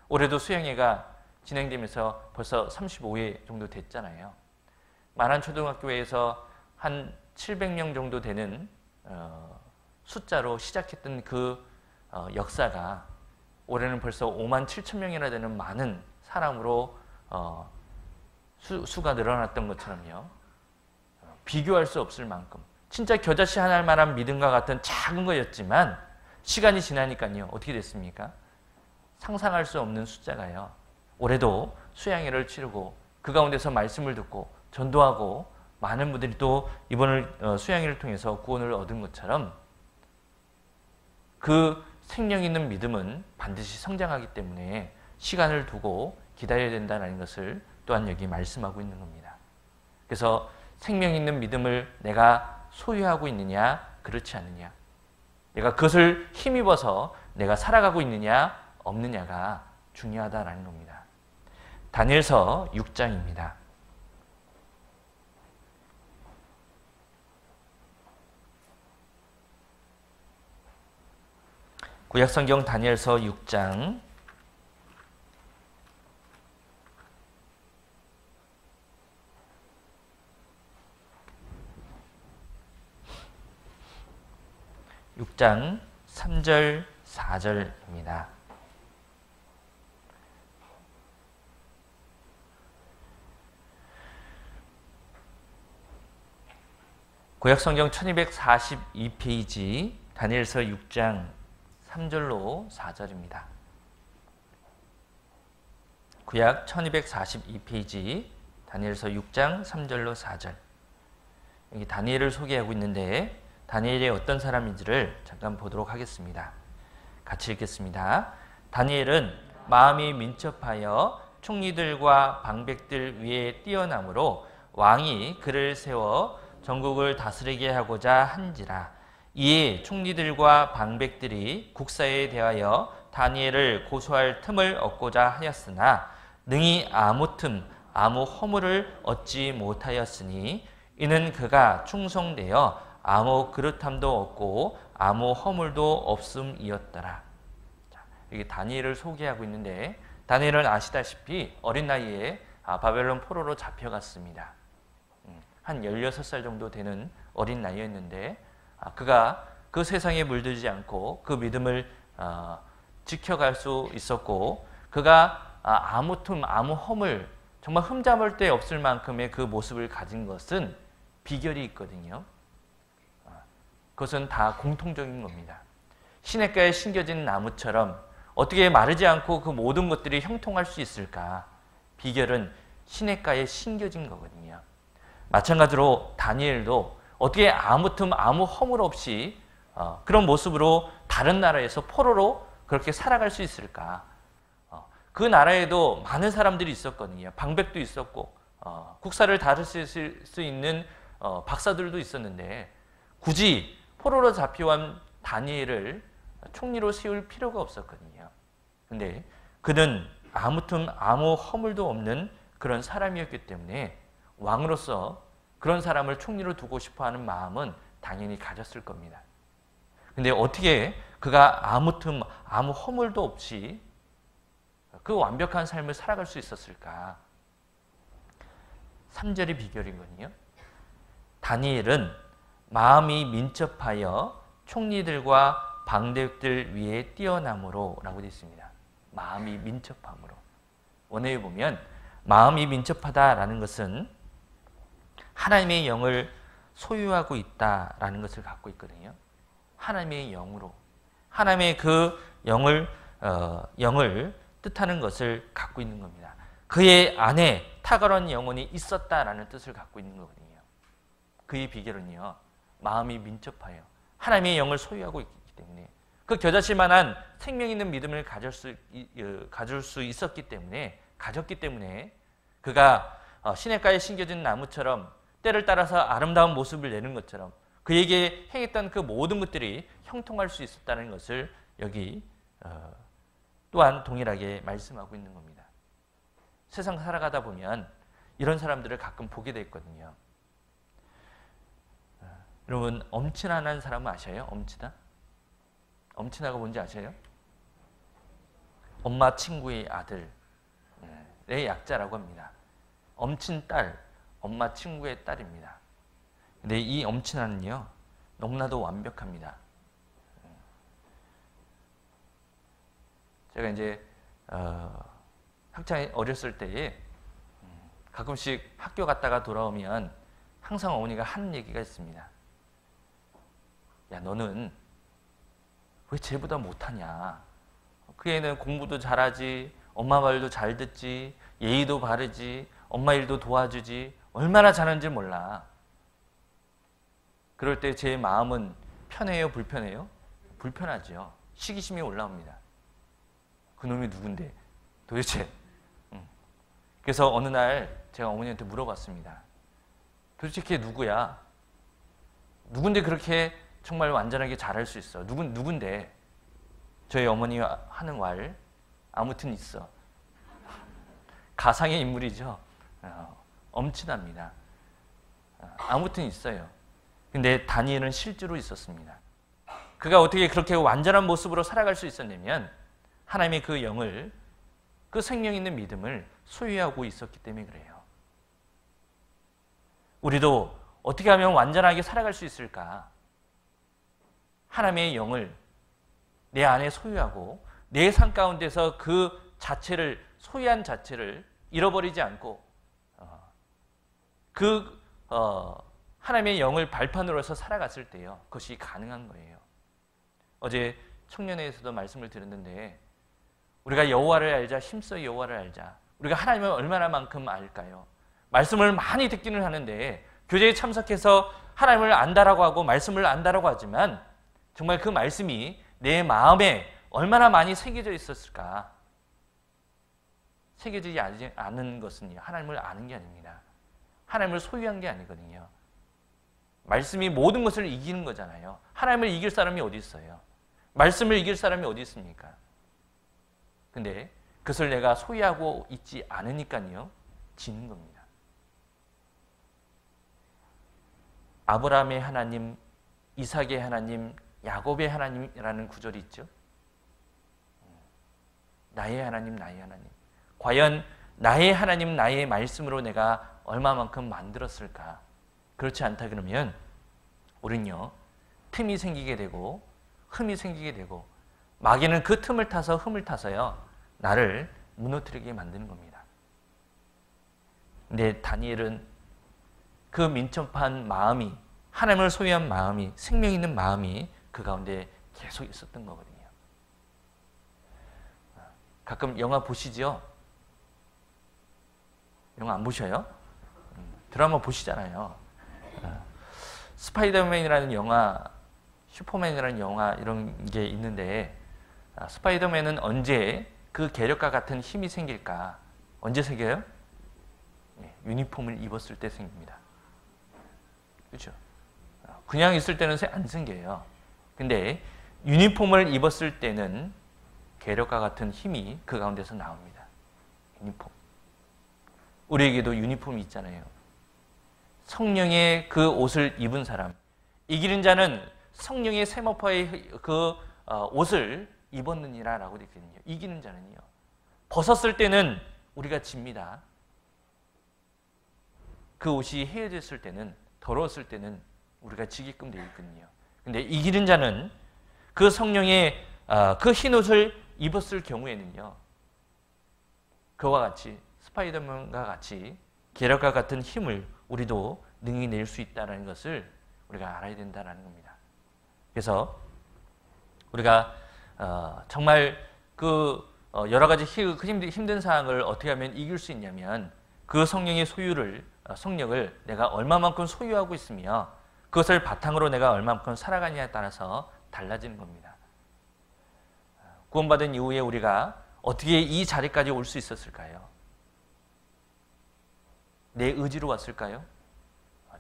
올해도 수양회가 진행되면서 벌써 35회 정도 됐잖아요. 만안초등학교에서 한 700명 정도 되는 숫자로 시작했던 그 역사가 올해는 벌써 5만 7천 명이나 되는 많은 사람으로 수가 늘어났던 것처럼요. 비교할 수 없을 만큼 진짜 겨자씨 하나할 만한 믿음과 같은 작은 거였지만 시간이 지나니까요. 어떻게 됐습니까? 상상할 수 없는 숫자가요. 올해도 수양회를 치르고 그 가운데서 말씀을 듣고 전도하고 많은 분들이 또 이번을 수양회를 통해서 구원을 얻은 것처럼 그 생명 있는 믿음은 반드시 성장하기 때문에 시간을 두고 기다려야 된다는 것을 또한 여기 말씀하고 있는 겁니다. 그래서 생명 있는 믿음을 내가 소유하고 있느냐 그렇지 않느냐, 내가 그것을 힘입어서 내가 살아가고 있느냐 없느냐가 중요하다라는 겁니다. 다니엘서 6장입니다. 구약성경 다니엘서 6장 6장 3절 4절입니다. 구약성경 1242페이지 다니엘서 6장 3절로 4절입니다. 구약 1242페이지 다니엘서 6장 3절로 4절. 여기 다니엘을 소개하고 있는데 다니엘이 어떤 사람인지를 잠깐 보도록 하겠습니다. 같이 읽겠습니다. 다니엘은 마음이 민첩하여 총리들과 방백들 위에 뛰어남으로 왕이 그를 세워 전국을 다스리게 하고자 한지라. 이에 총리들과 방백들이 국사에 대하여 다니엘을 고소할 틈을 얻고자 하였으나 능히 아무 틈 아무 허물을 얻지 못하였으니 이는 그가 충성되어 아무 그릇함도 없고 아무 허물도 없음이었더라. 여기 다니엘을 소개하고 있는데 다니엘은 아시다시피 어린 나이에 바벨론 포로로 잡혀갔습니다. 한 16살 정도 되는 어린 나이였는데 그가 그 세상에 물들지 않고 그 믿음을 지켜갈 수 있었고 그가 아무 틈 아무 허물 정말 흠잡을 데 없을 만큼의 그 모습을 가진 것은 비결이 있거든요. 그것은 다 공통적인 겁니다. 시냇가에 심겨진 나무처럼 어떻게 마르지 않고 그 모든 것들이 형통할 수 있을까? 비결은 시냇가에 심겨진 거거든요. 마찬가지로 다니엘도 어떻게 아무 틈 아무 허물 없이 그런 모습으로 다른 나라에서 포로로 그렇게 살아갈 수 있을까? 그 나라에도 많은 사람들이 있었거든요. 방백도 있었고 국사를 다룰 수 있는 박사들도 있었는데 굳이 포로로 잡혀온 다니엘을 총리로 세울 필요가 없었거든요. 근데 그는 아무 허물도 없는 그런 사람이었기 때문에 왕으로서 그런 사람을 총리로 두고 싶어하는 마음은 당연히 가졌을 겁니다. 근데 어떻게 그가 아무 허물도 없이 그 완벽한 삶을 살아갈 수 있었을까? 3절이 비결이거든요. 다니엘은 마음이 민첩하여 총리들과 방백들 위에 뛰어남으로 라고 되어 있습니다. 마음이 민첩함으로. 원어에 보면 마음이 민첩하다라는 것은 하나님의 영을 소유하고 있다라는 것을 갖고 있거든요. 하나님의 영으로. 하나님의 그 영을 뜻하는 것을 갖고 있는 겁니다. 그의 안에 탁월한 영혼이 있었다라는 뜻을 갖고 있는 거거든요. 그의 비결은요, 마음이 민첩하여 하나님의 영을 소유하고 있기 때문에 그 겨자씨만한 생명 있는 믿음을 가질 수 있었기 때문에 가졌기 때문에 그가 시냇가에 심겨진 나무처럼 때를 따라서 아름다운 모습을 내는 것처럼 그에게 행했던 그 모든 것들이 형통할 수 있었다는 것을 여기 또한 동일하게 말씀하고 있는 겁니다. 세상 살아가다 보면 이런 사람들을 가끔 보게 됐거든요. 여러분, 엄친아라는 사람은 아셔요? 엄친아? 엄친아가 뭔지 아셔요? 엄마 친구의 아들의 약자라고 합니다. 엄친딸, 엄마 친구의 딸입니다. 근데 이 엄친아는요, 너무나도 완벽합니다. 제가 이제 학창 어렸을 때에 가끔씩 학교 갔다가 돌아오면 항상 어머니가 하는 얘기가 있습니다. 야, 너는 왜 쟤보다 못하냐? 그 애는 공부도 잘하지, 엄마 말도 잘 듣지, 예의도 바르지, 엄마 일도 도와주지, 얼마나 잘하는지 몰라. 그럴 때 제 마음은 편해요, 불편해요? 불편하죠. 시기심이 올라옵니다. 그놈이 누군데? 도대체? 그래서 어느 날 제가 어머니한테 물어봤습니다. 도대체 걔 누구야? 누군데 그렇게 정말 완전하게 잘할 수 있어? 누군데? 저희 어머니가 하는 말, 아무튼 있어. 가상의 인물이죠. 엄친합니다. 아무튼 있어요. 근데 다니엘은 실제로 있었습니다. 그가 어떻게 그렇게 완전한 모습으로 살아갈 수 있었냐면 하나님의 그 영을, 그 생명 있는 믿음을 소유하고 있었기 때문에 그래요. 우리도 어떻게 하면 완전하게 살아갈 수 있을까? 하나님의 영을 내 안에 소유하고 내 삶 가운데서 그 자체를, 소유한 자체를 잃어버리지 않고 하나님의 영을 발판으로 해서 살아갔을 때요, 그것이 가능한 거예요. 어제 청년회에서도 말씀을 드렸는데 우리가 여호와를 알자, 힘써 여호와를 알자. 우리가 하나님을 얼마나만큼 알까요? 말씀을 많이 듣기는 하는데 교제에 참석해서 하나님을 안다라고 하고 말씀을 안다라고 하지만 정말 그 말씀이 내 마음에 얼마나 많이 새겨져 있었을까? 새겨지지 않은 것은요, 하나님을 아는 게 아닙니다. 하나님을 소유한 게 아니거든요. 말씀이 모든 것을 이기는 거잖아요. 하나님을 이길 사람이 어디 있어요? 말씀을 이길 사람이 어디 있습니까? 근데 그것을 내가 소유하고 있지 않으니까요, 지는 겁니다. 아브라함의 하나님, 이삭의 하나님, 야곱의 하나님이라는 구절이 있죠. 나의 하나님, 나의 하나님. 과연 나의 하나님, 나의 말씀으로 내가 얼마만큼 만들었을까? 그렇지 않다 그러면 우리는요, 틈이 생기게 되고 흠이 생기게 되고 마귀는 그 틈을 타서 흠을 타서요, 나를 무너뜨리게 만드는 겁니다. 근데 다니엘은 그 민첩한 마음이, 하나님을 소유한 마음이, 생명 있는 마음이 그 가운데 계속 있었던 거거든요. 가끔 영화 보시죠? 영화 안 보셔요? 드라마 보시잖아요. 스파이더맨이라는 영화, 슈퍼맨이라는 영화 이런 게 있는데 스파이더맨은 언제 그 계력과 같은 힘이 생길까? 언제 생겨요? 유니폼을 입었을 때 생깁니다. 그렇죠? 그냥 있을 때는 안 생겨요. 근데 유니폼을 입었을 때는 계력과 같은 힘이 그 가운데서 나옵니다. 유니폼. 우리에게도 유니폼이 있잖아요. 성령의 그 옷을 입은 사람, 이기는 자는 성령의 세마포의 그 옷을 입었느니라 라고 되어 있거든요. 이기는 자는요. 벗었을 때는 우리가 집니다. 그 옷이 헤어졌을 때는, 더러웠을 때는 우리가 지게끔 되어 있거든요. 근데 이기는 자는 그 성령의 그 흰 옷을 입었을 경우에는요, 그와 같이 스파이더맨과 같이 계력과 같은 힘을 우리도 능히 낼 수 있다는 것을 우리가 알아야 된다는 겁니다. 그래서 우리가 정말 그 여러 가지 힘든 상황을 어떻게 하면 이길 수 있냐면, 그 성령의 성령을 내가 얼마만큼 소유하고 있으며 그것을 바탕으로 내가 얼마만큼 살아가느냐에 따라서 달라지는 겁니다. 구원받은 이후에 우리가 어떻게 이 자리까지 올 수 있었을까요? 내 의지로 왔을까요?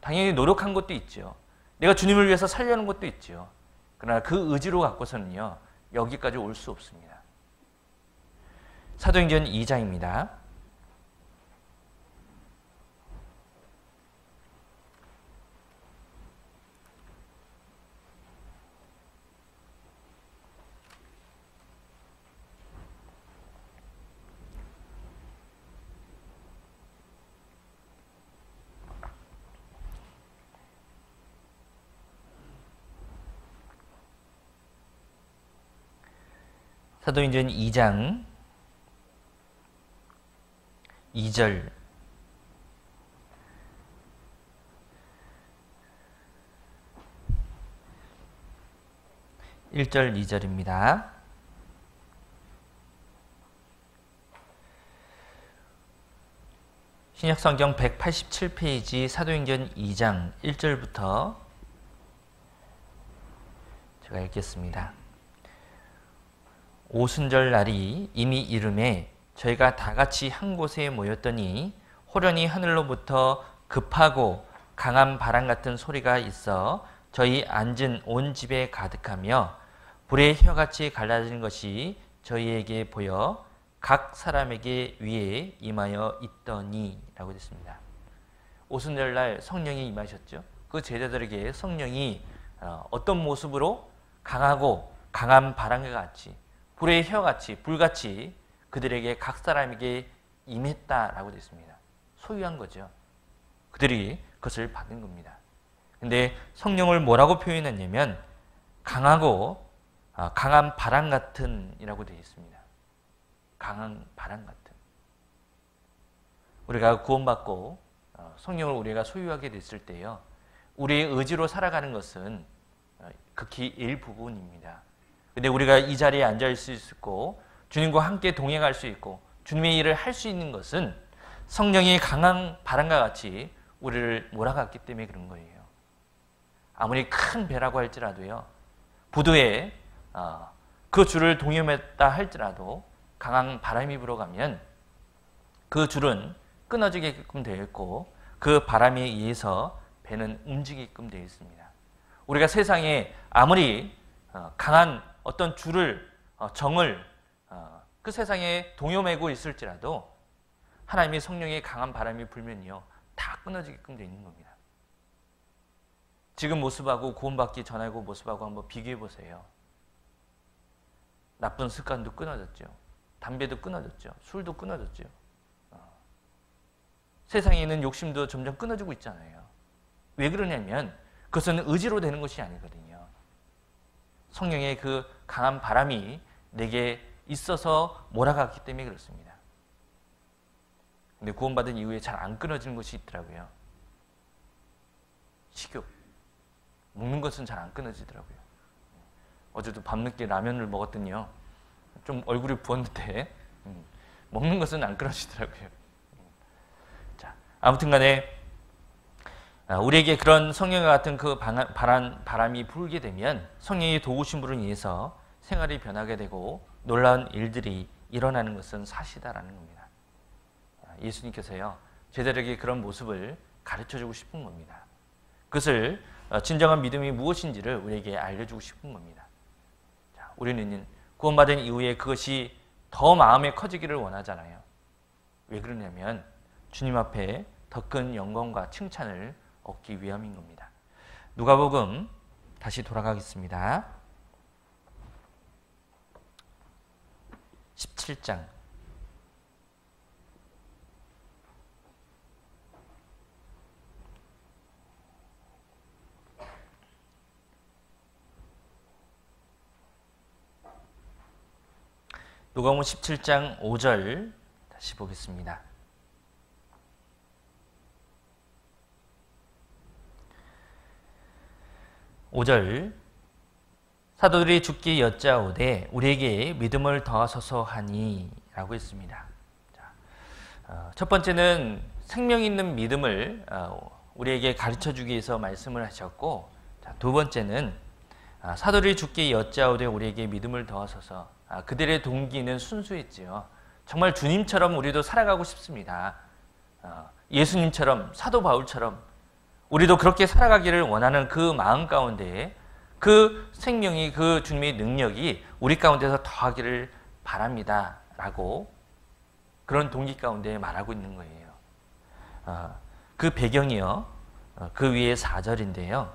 당연히 노력한 것도 있죠. 내가 주님을 위해서 살려는 것도 있죠. 그러나 그 의지로 갖고서는요, 여기까지 올 수 없습니다. 사도행전 2장입니다. 사도행전 2장 2절, 1절 2절입니다. 신약성경 187페이지 사도행전 2장 1절부터 제가 읽겠습니다. 오순절 날이 이미 이름에 저희가 다 같이 한 곳에 모였더니 호련히 하늘로부터 급하고 강한 바람 같은 소리가 있어 저희 앉은 온 집에 가득하며 불의 혀같이 갈라진 것이 저희에게 보여 각 사람에게 위에 임하여 있더니 라고 됐습니다. 오순절 날 성령이 임하셨죠. 그 제자들에게 성령이 어떤 모습으로 강하고 강한 바람과 같이 불의 혀같이 불같이 그들에게 각 사람에게 임했다라고 되어 있습니다. 소유한 거죠. 그들이 그것을 받은 겁니다. 근데 성령을 뭐라고 표현했냐면 강하고 강한 바람 같은 이라고 되어 있습니다. 강한 바람 같은. 우리가 구원받고 성령을 우리가 소유하게 됐을 때요, 우리의 의지로 살아가는 것은 극히 일부분입니다. 근데 우리가 이 자리에 앉아 있을 수 있고 주님과 함께 동행할 수 있고 주님의 일을 할 수 있는 것은 성령이 강한 바람과 같이 우리를 몰아갔기 때문에 그런 거예요. 아무리 큰 배라고 할지라도요, 부두에 그 줄을 동여맸다 할지라도 강한 바람이 불어가면 그 줄은 끊어지게끔 되어 있고 그 바람에 의해서 배는 움직이게끔 되어 있습니다. 우리가 세상에 아무리 강한 어떤 줄을 정을 그 세상에 동요매고 있을지라도 하나님의 성령의 강한 바람이 불면요, 다 끊어지게끔 되어 있는 겁니다. 지금 모습하고 구원받기 전하고 모습하고 한번 비교해 보세요. 나쁜 습관도 끊어졌죠. 담배도 끊어졌죠. 술도 끊어졌죠. 세상에 있는 욕심도 점점 끊어지고 있잖아요. 왜 그러냐면 그것은 의지로 되는 것이 아니거든요. 성령의 그 강한 바람이 내게 있어서 몰아갔기 때문에 그렇습니다. 근데 구원받은 이후에 잘 안 끊어지는 것이 있더라고요. 식욕. 먹는 것은 잘 안 끊어지더라고요. 어제도 밤늦게 라면을 먹었더니요, 좀 얼굴이 부었는데 먹는 것은 안 끊어지더라고요. 자, 아무튼 간에 우리에게 그런 성령과 같은 그 바람이 불게 되면 성령의 도우심으로 인해서 생활이 변하게 되고 놀라운 일들이 일어나는 것은 사실이다라는 겁니다. 예수님께서요, 제자들에게 그런 모습을 가르쳐주고 싶은 겁니다. 그것을 진정한 믿음이 무엇인지를 우리에게 알려주고 싶은 겁니다. 자, 우리는 구원받은 이후에 그것이 더 마음에 커지기를 원하잖아요. 왜 그러냐면 주님 앞에 더 큰 영광과 칭찬을 얻기 위함인 겁니다. 누가복음 다시 돌아가겠습니다. 17장 누가복음 17장 5절 다시 보겠습니다. (5절) 사도들이 주께 여짜오되 우리에게 믿음을 더하소서 하니 라고 했습니다. 첫 번째는 생명 있는 믿음을 우리에게 가르쳐주기 위해서 말씀을 하셨고, 두 번째는 사도들이 주께 여짜오되 우리에게 믿음을 더하소서. 그들의 동기는 순수했지요. 정말 주님처럼 우리도 살아가고 싶습니다. 예수님처럼, 사도 바울처럼 우리도 그렇게 살아가기를 원하는 그 마음 가운데 그 생명이, 그 주님의 능력이 우리 가운데서 더하기를 바랍니다 라고 그런 동기 가운데 말하고 있는 거예요. 그 배경이요, 그 위에 4절인데요.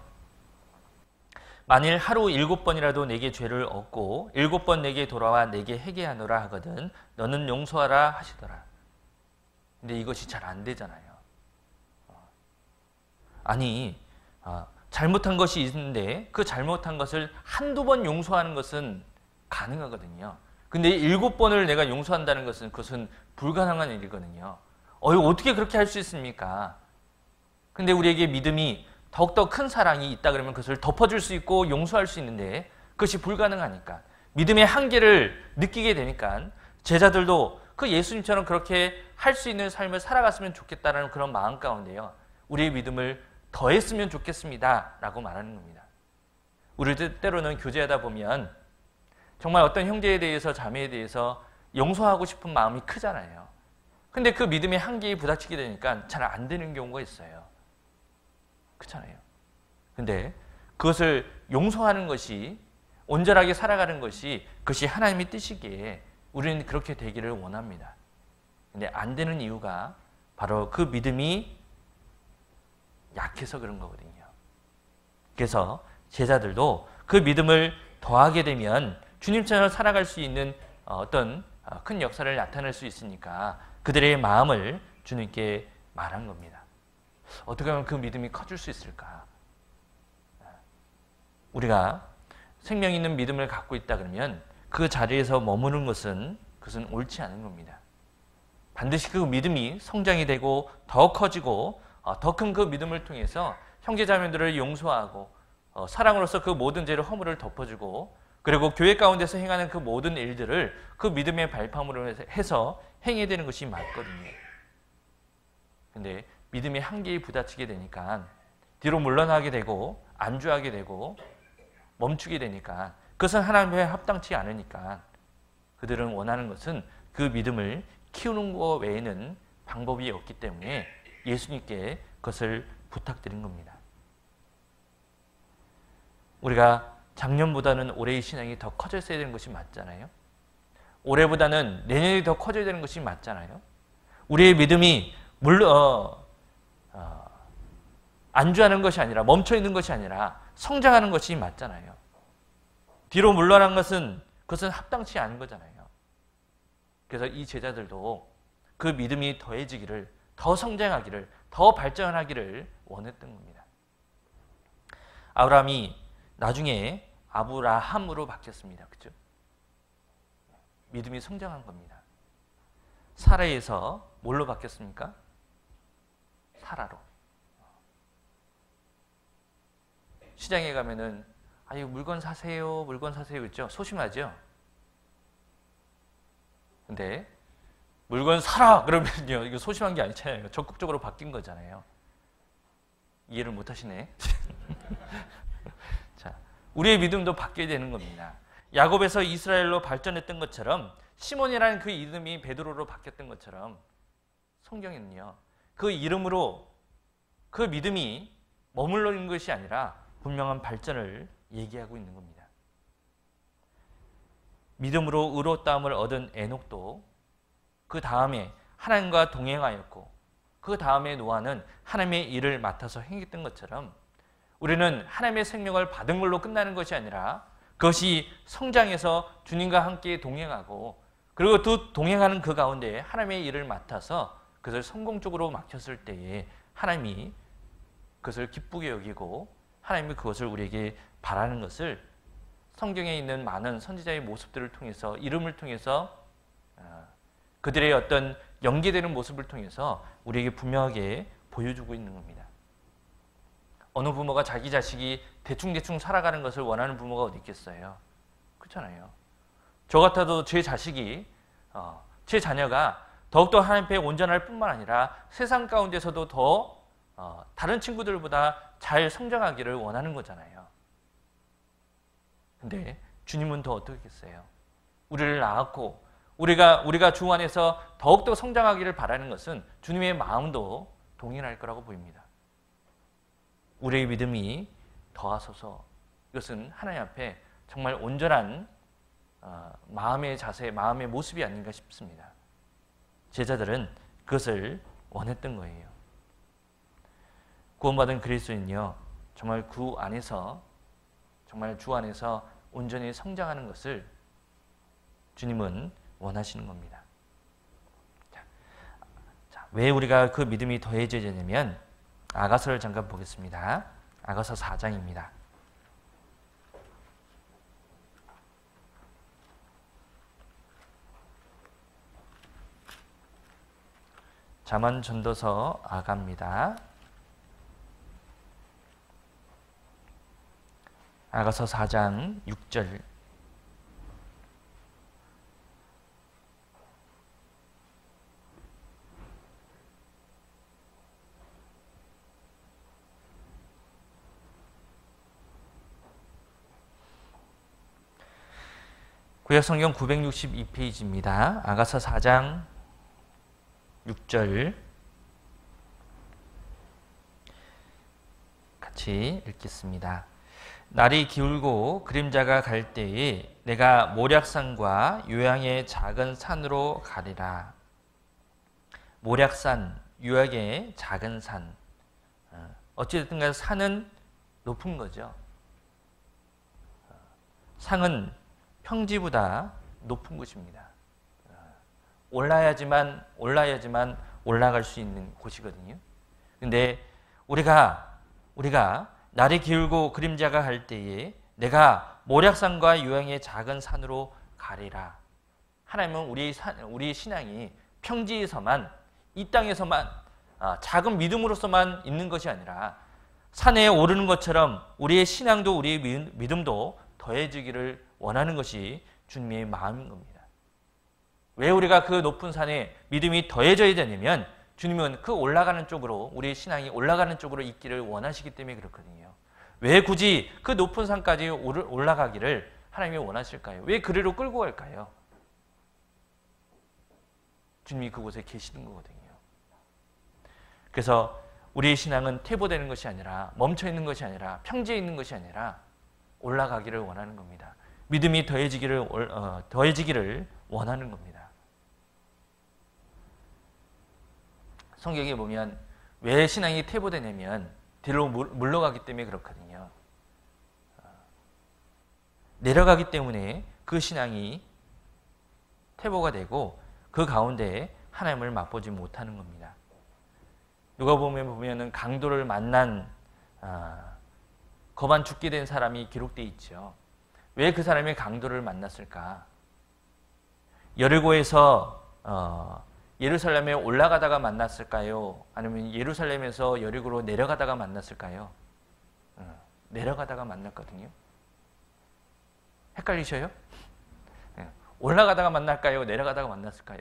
만일 하루 7번이라도 내게 죄를 얻고 7번 내게 돌아와 내게 회개하노라 하거든 너는 용서하라 하시더라. 근데 이것이 잘 안 되잖아요. 아니, 잘못한 것이 있는데 그 잘못한 것을 한두 번 용서하는 것은 가능하거든요. 근데 7번을 내가 용서한다는 것은 그것은 불가능한 일이거든요. 어떻게 그렇게 할 수 있습니까? 근데 우리에게 믿음이 더욱더 큰 사랑이 있다 그러면 그것을 덮어줄 수 있고 용서할 수 있는데 그것이 불가능하니까, 믿음의 한계를 느끼게 되니까 제자들도 그 예수님처럼 그렇게 할 수 있는 삶을 살아갔으면 좋겠다는 그런 마음 가운데요, 우리의 믿음을 더했으면 좋겠습니다 라고 말하는 겁니다. 우리 때로는 교제하다 보면 정말 어떤 형제에 대해서, 자매에 대해서 용서하고 싶은 마음이 크잖아요. 근데 그 믿음의 한계에 부닥치게 되니까 잘 안 되는 경우가 있어요. 그렇잖아요. 근데 그것을 용서하는 것이, 온전하게 살아가는 것이, 그것이 하나님의 뜻이기에 우리는 그렇게 되기를 원합니다. 근데 안 되는 이유가 바로 그 믿음이 약해서 그런 거거든요. 그래서 제자들도 그 믿음을 더하게 되면 주님처럼 살아갈 수 있는 어떤 큰 역사를 나타낼 수 있으니까 그들의 마음을 주님께 말한 겁니다. 어떻게 하면 그 믿음이 커질 수 있을까? 우리가 생명 있는 믿음을 갖고 있다 그러면 그 자리에서 머무는 것은 그것은 옳지 않은 겁니다. 반드시 그 믿음이 성장이 되고 더 커지고 더 큰 그 믿음을 통해서 형제자매들을 용서하고 사랑으로서 그 모든 죄를, 허물을 덮어주고, 그리고 교회 가운데서 행하는 그 모든 일들을 그 믿음의 발판으로 해서 행해야 되는 것이 맞거든요. 근데 믿음의 한계에 부딪히게 되니까 뒤로 물러나게 되고 안주하게 되고 멈추게 되니까 그것은 하나님께 합당치 않으니까 그들은 원하는 것은 그 믿음을 키우는 것 외에는 방법이 없기 때문에 예수님께 그것을 부탁드린 겁니다. 우리가 작년보다는 올해의 신앙이 더 커졌어야 되는 것이 맞잖아요. 올해보다는 내년이 더 커져야 되는 것이 맞잖아요. 우리의 믿음이 안주하는 것이 아니라, 멈춰있는 것이 아니라 성장하는 것이 맞잖아요. 뒤로 물러난 것은 그것은 합당치 않은 거잖아요. 그래서 이 제자들도 그 믿음이 더해지기를, 더 성장하기를, 더 발전하기를 원했던 겁니다. 아브라함이 나중에 아브라함으로 바뀌었습니다. 그렇죠? 믿음이 성장한 겁니다. 사라에서 뭘로 바뀌었습니까? 사라로. 시장에 가면은 아유 물건 사세요, 물건 사세요 있죠? 소심하죠? 근데 물건 사라 그러면요, 이거 소심한 게 아니잖아요. 적극적으로 바뀐 거잖아요. 이해를 못 하시네. 자, 우리의 믿음도 바뀌어야 되는 겁니다. 야곱에서 이스라엘로 발전했던 것처럼, 시몬이라는 그 이름이 베드로로 바뀌었던 것처럼, 성경에는요 그 이름으로 그 믿음이 머물러 있는 것이 아니라 분명한 발전을 얘기하고 있는 겁니다. 믿음으로 의롭다함을 얻은 에녹도 그 다음에 하나님과 동행하였고 그 다음에 노아는 하나님의 일을 맡아서 행했던 것처럼 우리는 하나님의 생명을 받은 걸로 끝나는 것이 아니라 그것이 성장해서 주님과 함께 동행하고 그리고 또 동행하는 그 가운데 하나님의 일을 맡아서 그것을 성공적으로 맡겼을 때에 하나님이 그것을 기쁘게 여기고 하나님이 그것을 우리에게 바라는 것을 성경에 있는 많은 선지자의 모습들을 통해서 이름을 통해서 그들의 어떤 연계되는 모습을 통해서 우리에게 분명하게 보여주고 있는 겁니다. 어느 부모가 자기 자식이 대충대충 살아가는 것을 원하는 부모가 어디 있겠어요? 그렇잖아요. 저 같아도 제 자식이 제 자녀가 더욱더 하나님 앞에 온전할 뿐만 아니라 세상 가운데서도 더 다른 친구들보다 잘 성장하기를 원하는 거잖아요. 근데 주님은 더 어떻겠어요? 우리를 낳았고 우리가 주 안에서 더욱더 성장하기를 바라는 것은 주님의 마음도 동일할 거라고 보입니다. 우리의 믿음이 더하소서. 이것은 하나님 앞에 정말 온전한 마음의 자세, 마음의 모습이 아닌가 싶습니다. 제자들은 그것을 원했던 거예요. 구원받은 그리스도인요, 정말 주 안에서 온전히 성장하는 것을 주님은 원하시는 겁니다. 자, 왜 우리가 그 믿음이 더해져야 되냐면 아가서를 잠깐 보겠습니다. 아가서 4장입니다. 잠언 전도서 아가입니다. 아가서 4장 6절. 구약성경 962페이지입니다. 아가서 4장 6절 같이 읽겠습니다. 날이 기울고 그림자가 갈 때에 내가 모략산과 요양의 작은 산으로 가리라. 모략산, 요양의 작은 산. 어찌됐든 간에 산은 높은 거죠. 상은 평지보다 높은 곳입니다. 올라야지만 올라갈 수 있는 곳이거든요. 근데 우리가 날이 기울고 그림자가 갈 때에 내가 모략산과 요양의 작은 산으로 가리라. 하나님은 우리 신앙이 평지에서만, 이 땅에서만 작은 믿음으로서만 있는 것이 아니라 산에 오르는 것처럼 우리의 신앙도 우리의 믿음도 더해지기를 원하는 것이 주님의 마음인 겁니다. 왜 우리가 그 높은 산에 믿음이 더해져야 되냐면 주님은 그 올라가는 쪽으로, 우리의 신앙이 올라가는 쪽으로 있기를 원하시기 때문에 그렇거든요. 왜 굳이 그 높은 산까지 올라가기를 하나님이 원하실까요? 왜 그리로 끌고 갈까요? 주님이 그곳에 계시는 거거든요. 그래서 우리의 신앙은 퇴보되는 것이 아니라, 멈춰있는 것이 아니라, 평지에 있는 것이 아니라 올라가기를 원하는 겁니다. 믿음이 더해지기를 원하는 겁니다. 성경에 보면 왜 신앙이 퇴보되냐면 뒤로 물러가기 때문에 그렇거든요. 내려가기 때문에 그 신앙이 퇴보가 되고 그 가운데 하나님을 맛보지 못하는 겁니다. 누가 보면은 강도를 만난 거반 죽게 된 사람이 기록되어 있죠. 왜 그 사람이 강도를 만났을까? 여리고에서 예루살렘에 올라가다가 만났을까요? 아니면 예루살렘에서 여리고로 내려가다가 만났을까요? 내려가다가 만났거든요. 헷갈리셔요? 올라가다가 만날까요? 내려가다가 만났을까요?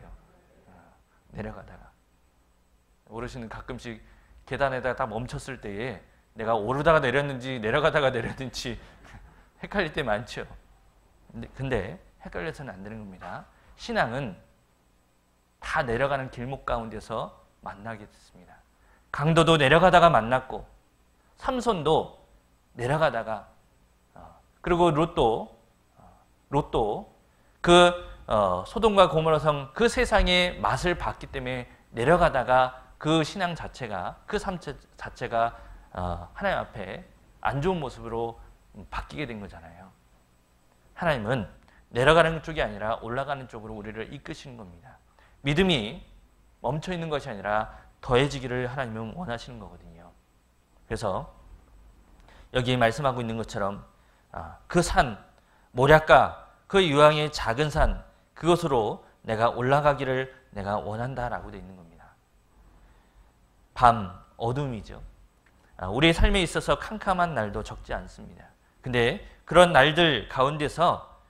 내려가다가. 어르신은 가끔씩 계단에다가 딱 멈췄을 때에 내가 오르다가 내렸는지 내려가다가 내렸는지 헷갈릴 때 많죠. 근데 헷갈려서는 안 되는 겁니다. 신앙은 다 내려가는 길목 가운데서 만나게 됐습니다. 강도도 내려가다가 만났고 삼손도 내려가다가, 그리고 롯도 소돔과 고모라 성 그 세상의 맛을 봤기 때문에 내려가다가 그 신앙 자체가, 그 삶 자체가 하나님 앞에 안 좋은 모습으로 바뀌게 된 거잖아요. 하나님은 내려가는 쪽이 아니라 올라가는 쪽으로 우리를 이끄시는 겁니다. 믿음이 멈춰 있는 것이 아니라 더해지기를 하나님은 원하시는 거거든요. 그래서 여기 말씀하고 있는 것처럼 그 산, 모략과 그 유황의 작은 산, 그것으로 내가 올라가기를 내가 원한다라고 되어 있는 겁니다. 밤, 어둠이죠. 우리의 삶에 있어서 캄캄한 날도 적지 않습니다. 근데 그런 날들 가운데서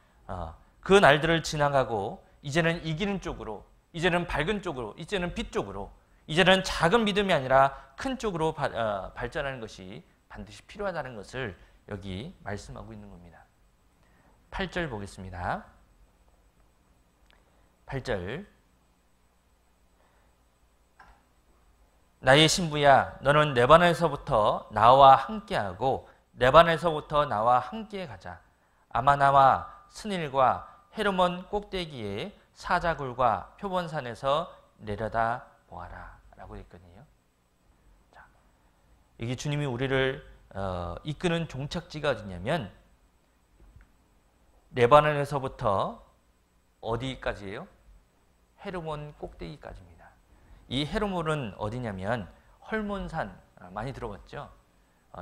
그 날들을 지나가고 이제는 이기는 쪽으로, 이제는 밝은 쪽으로, 이제는 빛 쪽으로, 이제는 작은 믿음이 아니라 큰 쪽으로 발전하는 것이 반드시 필요하다는 것을 여기 말씀하고 있는 겁니다. 8절 보겠습니다. 8절. 나의 신부야, 너는 레바논에서부터 나와 함께하고 레바논에서부터 나와 함께 가자. 아마나와 스닐과 헤르몬 꼭대기에 사자굴과 표본산에서 내려다 보아라 라고 했거든요. 자, 여기 주님이 우리를 이끄는 종착지가 어디냐면 레바논에서부터 어디까지예요? 헤르몬 꼭대기까지입니다. 이 헤르몬은 어디냐면 헐몬산, 많이 들어봤죠?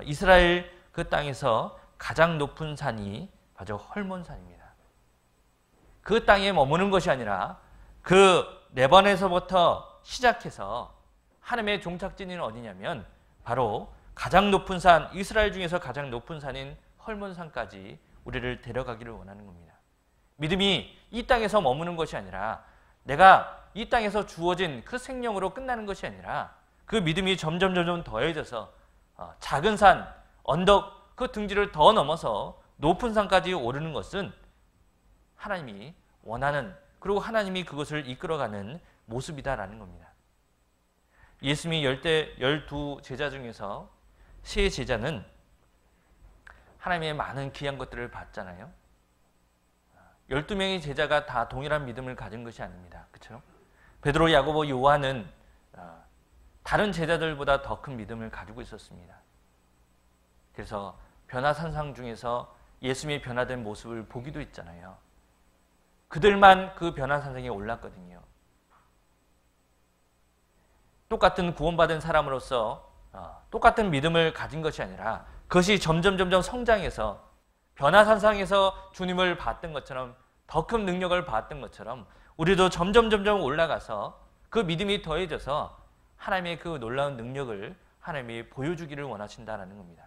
이스라엘 그 땅에서 가장 높은 산이 바로 헐몬산입니다. 그 땅에 머무는 것이 아니라 그 레바논에서부터 시작해서 하나님의 종착지는 어디냐면 바로 가장 높은 산, 이스라엘 중에서 가장 높은 산인 헐몬산까지 우리를 데려가기를 원하는 겁니다. 믿음이 이 땅에서 머무는 것이 아니라 내가 이 땅에서 주어진 그 생명으로 끝나는 것이 아니라 그 믿음이 점점 더해져서 작은 산, 언덕 그 등지를 더 넘어서 높은 산까지 오르는 것은 하나님이 원하는, 그리고 하나님이 그것을 이끌어가는 모습이다라는 겁니다. 예수님이 12 제자 중에서 세 제자는 하나님의 많은 귀한 것들을 봤잖아요. 12명의 제자가 다 동일한 믿음을 가진 것이 아닙니다. 그렇죠? 베드로, 야고보, 요한은 다른 제자들보다 더 큰 믿음을 가지고 있었습니다. 그래서 변화산상 중에서 예수님의 변화된 모습을 보기도 했잖아요. 그들만 그 변화산상에 올랐거든요. 똑같은 구원받은 사람으로서 똑같은 믿음을 가진 것이 아니라 그것이 점점 성장해서 변화산상에서 주님을 봤던 것처럼, 더 큰 능력을 봤던 것처럼 우리도 점점 올라가서 그 믿음이 더해져서 하나님의 그 놀라운 능력을 하나님이 보여주기를 원하신다는 겁니다.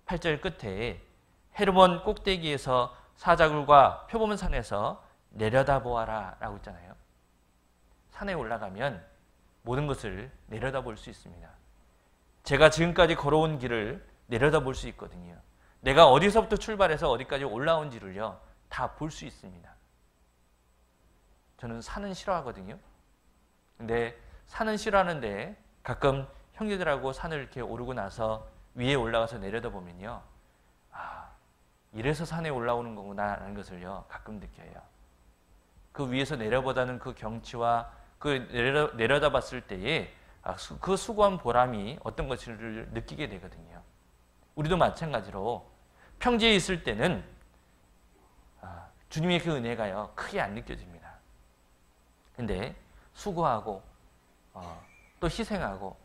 8절 끝에 헤르몬 꼭대기에서 사자굴과 표범산에서 내려다보아라 라고 있잖아요. 산에 올라가면 모든 것을 내려다볼 수 있습니다. 제가 지금까지 걸어온 길을 내려다볼 수 있거든요. 내가 어디서부터 출발해서 어디까지 올라온지를요 다 볼 수 있습니다. 저는 산은 싫어하거든요. 근데 산은 싫어하는데 가끔 형제들하고 산을 이렇게 오르고 나서 위에 올라가서 내려다보면요, 이래서 산에 올라오는 거구나 라는 것을요 가끔 느껴요. 그 위에서 내려보다는 그 경치와 그 내려다 봤을 때에 그 수고한 보람이 어떤 것인지를 느끼게 되거든요. 우리도 마찬가지로 평지에 있을 때는 주님의 그 은혜가요 크게 안 느껴집니다. 근데 수고하고 또 희생하고,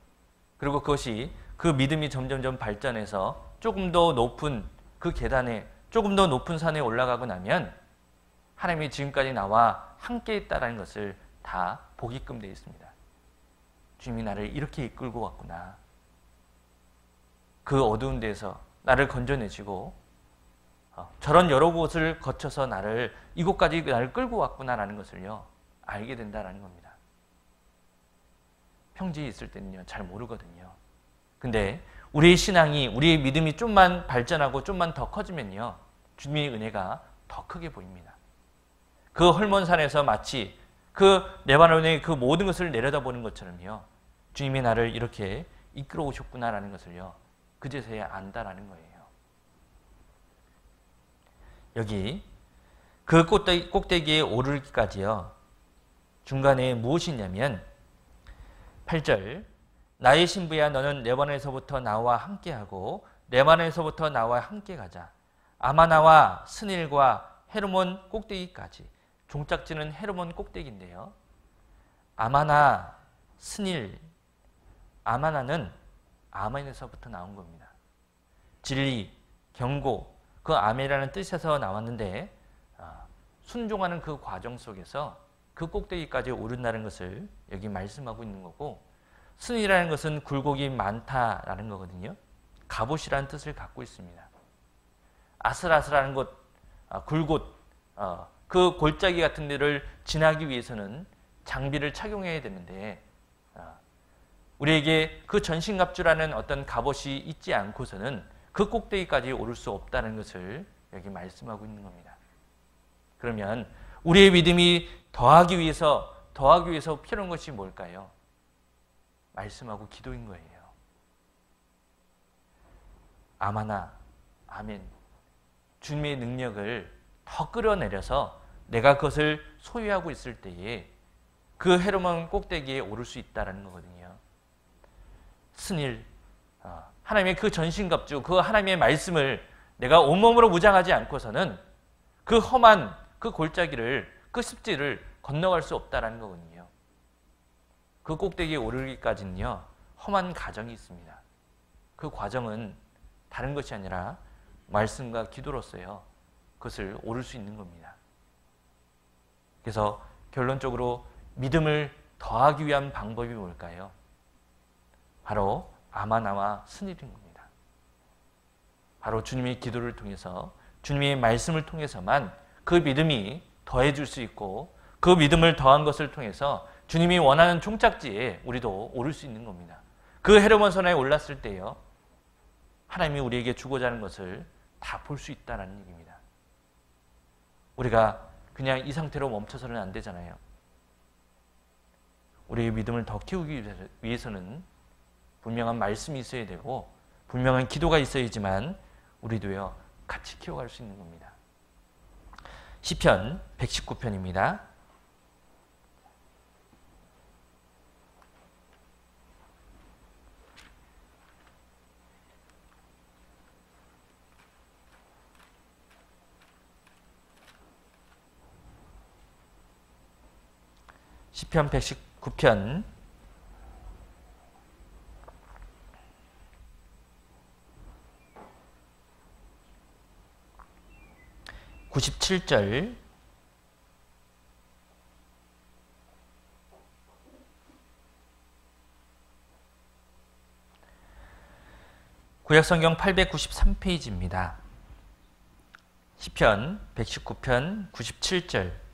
그리고 그것이 그 믿음이 점점 발전해서 조금 더 높은 그 계단에, 조금 더 높은 산에 올라가고 나면 하나님이 지금까지 나와 함께 있다는 것을 다 보게끔 되어 있습니다. 주님이 나를 이렇게 이끌고 왔구나. 그 어두운 데서 나를 건져내시고 저런 여러 곳을 거쳐서 이곳까지 나를 끌고 왔구나라는 것을요 알게 된다는 겁니다. 평지에 있을 때는요 잘 모르거든요. 근데 우리의 신앙이, 우리의 믿음이 좀만 발전하고 좀만 더 커지면요 주님의 은혜가 더 크게 보입니다. 그 헐몬산에서 마치 그 레바논의 그 모든 것을 내려다보는 것처럼요 주님이 나를 이렇게 이끌어 오셨구나라는 것을요 그제서야 안다라는 거예요. 여기 그 꼭대기에 오르기까지요. 중간에 무엇이 있냐면 8절 나의 신부야 너는 레바논에서부터 나와 함께하고 레바논에서부터 나와 함께 가자. 아마나와 스닐과 헤르몬 꼭대기까지. 종착지는 헤르몬 꼭대기인데요. 아마나, 스닐, 아마나는 아멘에서부터 나온 겁니다. 진리, 경고, 그 아멘이라는 뜻에서 나왔는데 순종하는 그 과정 속에서 그 꼭대기까지 오른다는 것을 여기 말씀하고 있는 거고, 스닐이라는 것은 굴곡이 많다라는 거거든요. 갑옷이라는 뜻을 갖고 있습니다. 아슬아슬한 곳, 굴곳, 그 골짜기 같은 데를 지나기 위해서는 장비를 착용해야 되는데 우리에게 그 전신갑주라는 어떤 갑옷이 있지 않고서는 그 꼭대기까지 오를 수 없다는 것을 여기 말씀하고 있는 겁니다. 그러면 우리의 믿음이 더하기 위해서 필요한 것이 뭘까요? 말씀하고 기도인 거예요. 아마나, 아멘. 주님의 능력을 더 끌어내려서 내가 그것을 소유하고 있을 때에 그 헤르몬 꼭대기에 오를 수 있다는 거거든요. 스닐, 하나님의 그 전신갑주, 그 하나님의 말씀을 내가 온몸으로 무장하지 않고서는 그 험한 그 골짜기를, 그 습지를 건너갈 수 없다는 거거든요. 그 꼭대기에 오르기까지는요, 험한 과정이 있습니다. 그 과정은 다른 것이 아니라 말씀과 기도로서요, 그것을 오를 수 있는 겁니다. 그래서 결론적으로 믿음을 더하기 위한 방법이 뭘까요? 바로 아마나와 스닐인 겁니다. 바로 주님의 기도를 통해서, 주님의 말씀을 통해서만 그 믿음이 더해질 수 있고, 그 믿음을 더한 것을 통해서 주님이 원하는 종착지에 우리도 오를 수 있는 겁니다. 그 헤르몬선에 올랐을 때요, 하나님이 우리에게 주고자 하는 것을 다 볼 수 있다는 얘기입니다. 우리가 그냥 이 상태로 멈춰서는 안 되잖아요. 우리의 믿음을 더 키우기 위해서는 분명한 말씀이 있어야 되고 분명한 기도가 있어야지만 우리도요, 같이 키워갈 수 있는 겁니다. 시편 119편입니다. 시편 119편 97절 구약성경 893페이지입니다. 시편 119편 97절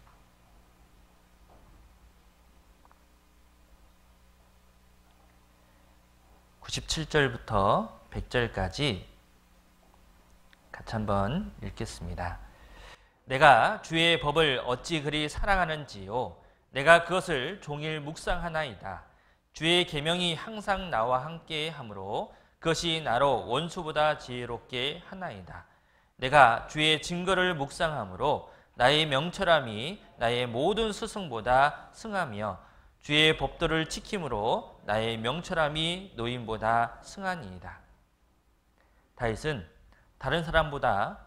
97절부터 100절까지 같이 한번 읽겠습니다. 내가 주의 법을 어찌 그리 사랑하는지요. 내가 그것을 종일 묵상하나이다. 주의 계명이 항상 나와 함께 하므로 그것이 나로 원수보다 지혜롭게 하나이다. 내가 주의 증거를 묵상하므로 나의 명철함이 나의 모든 스승보다 승하며 주의 법도를 지킴으로 나의 명철함이 노인보다 승하니이다. 다윗은 다른 사람보다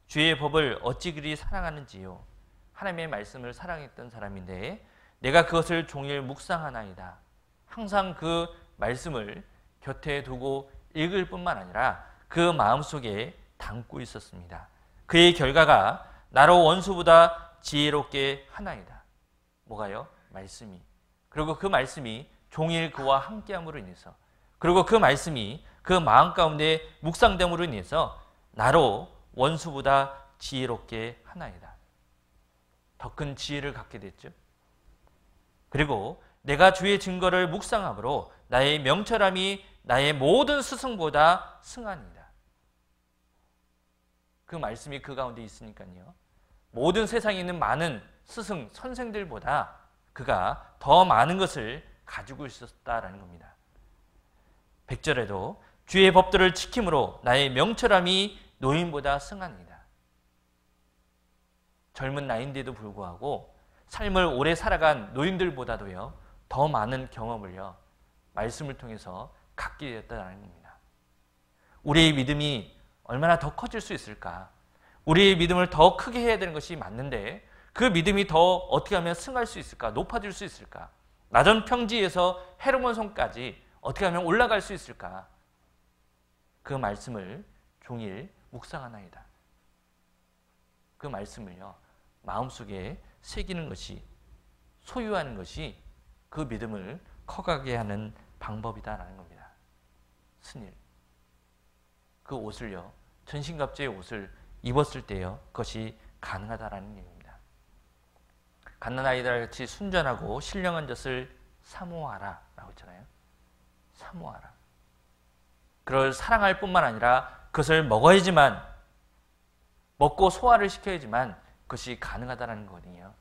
주의 법을 어찌 그리 사랑하는지요. 하나님의 말씀을 사랑했던 사람인데 내가 그것을 종일 묵상하나이다. 항상 그 말씀을 곁에 두고 읽을 뿐만 아니라 그 마음속에 담고 있었습니다. 그의 결과가 나로 원수보다 지혜롭게 하나이다. 뭐가요? 말씀이. 그리고 그 말씀이 종일 그와 함께함으로 인해서, 그리고 그 말씀이 그 마음 가운데 묵상됨으로 인해서 나로 원수보다 지혜롭게 하나이다. 더 큰 지혜를 갖게 됐죠. 그리고 내가 주의 증거를 묵상함으로 나의 명철함이 나의 모든 스승보다 승하니이다. 그 말씀이 그 가운데 있으니까요, 모든 세상에 있는 많은 스승, 선생들보다 그가 더 많은 것을 가지고 있었다라는 겁니다. 100절에도 주의 법들을 지킴으로 나의 명철함이 노인보다 승하니이다. 젊은 나이인데도 불구하고 삶을 오래 살아간 노인들보다도요, 더 많은 경험을요, 말씀을 통해서 갖게 되었다는 겁니다. 우리의 믿음이 얼마나 더 커질 수 있을까? 우리의 믿음을 더 크게 해야 되는 것이 맞는데 그 믿음이 더 어떻게 하면 승할 수 있을까? 높아질 수 있을까? 낮은 평지에서 헤르몬 성까지 어떻게 하면 올라갈 수 있을까? 그 말씀을 종일 묵상하나이다. 그 말씀을요, 마음속에 새기는 것이, 소유하는 것이 그 믿음을 커가게 하는 방법이다라는 겁니다. 스닐. 그 옷을요, 전신갑주의 옷을 입었을 때요, 그것이 가능하다라는 얘기입니다. 갓난아이들 같이 순전하고 신령한 젖을 사모하라 라고 했잖아요. 사모하라. 그걸 사랑할 뿐만 아니라 그것을 먹어야지만, 먹고 소화를 시켜야지만 그것이 가능하다는 거거든요.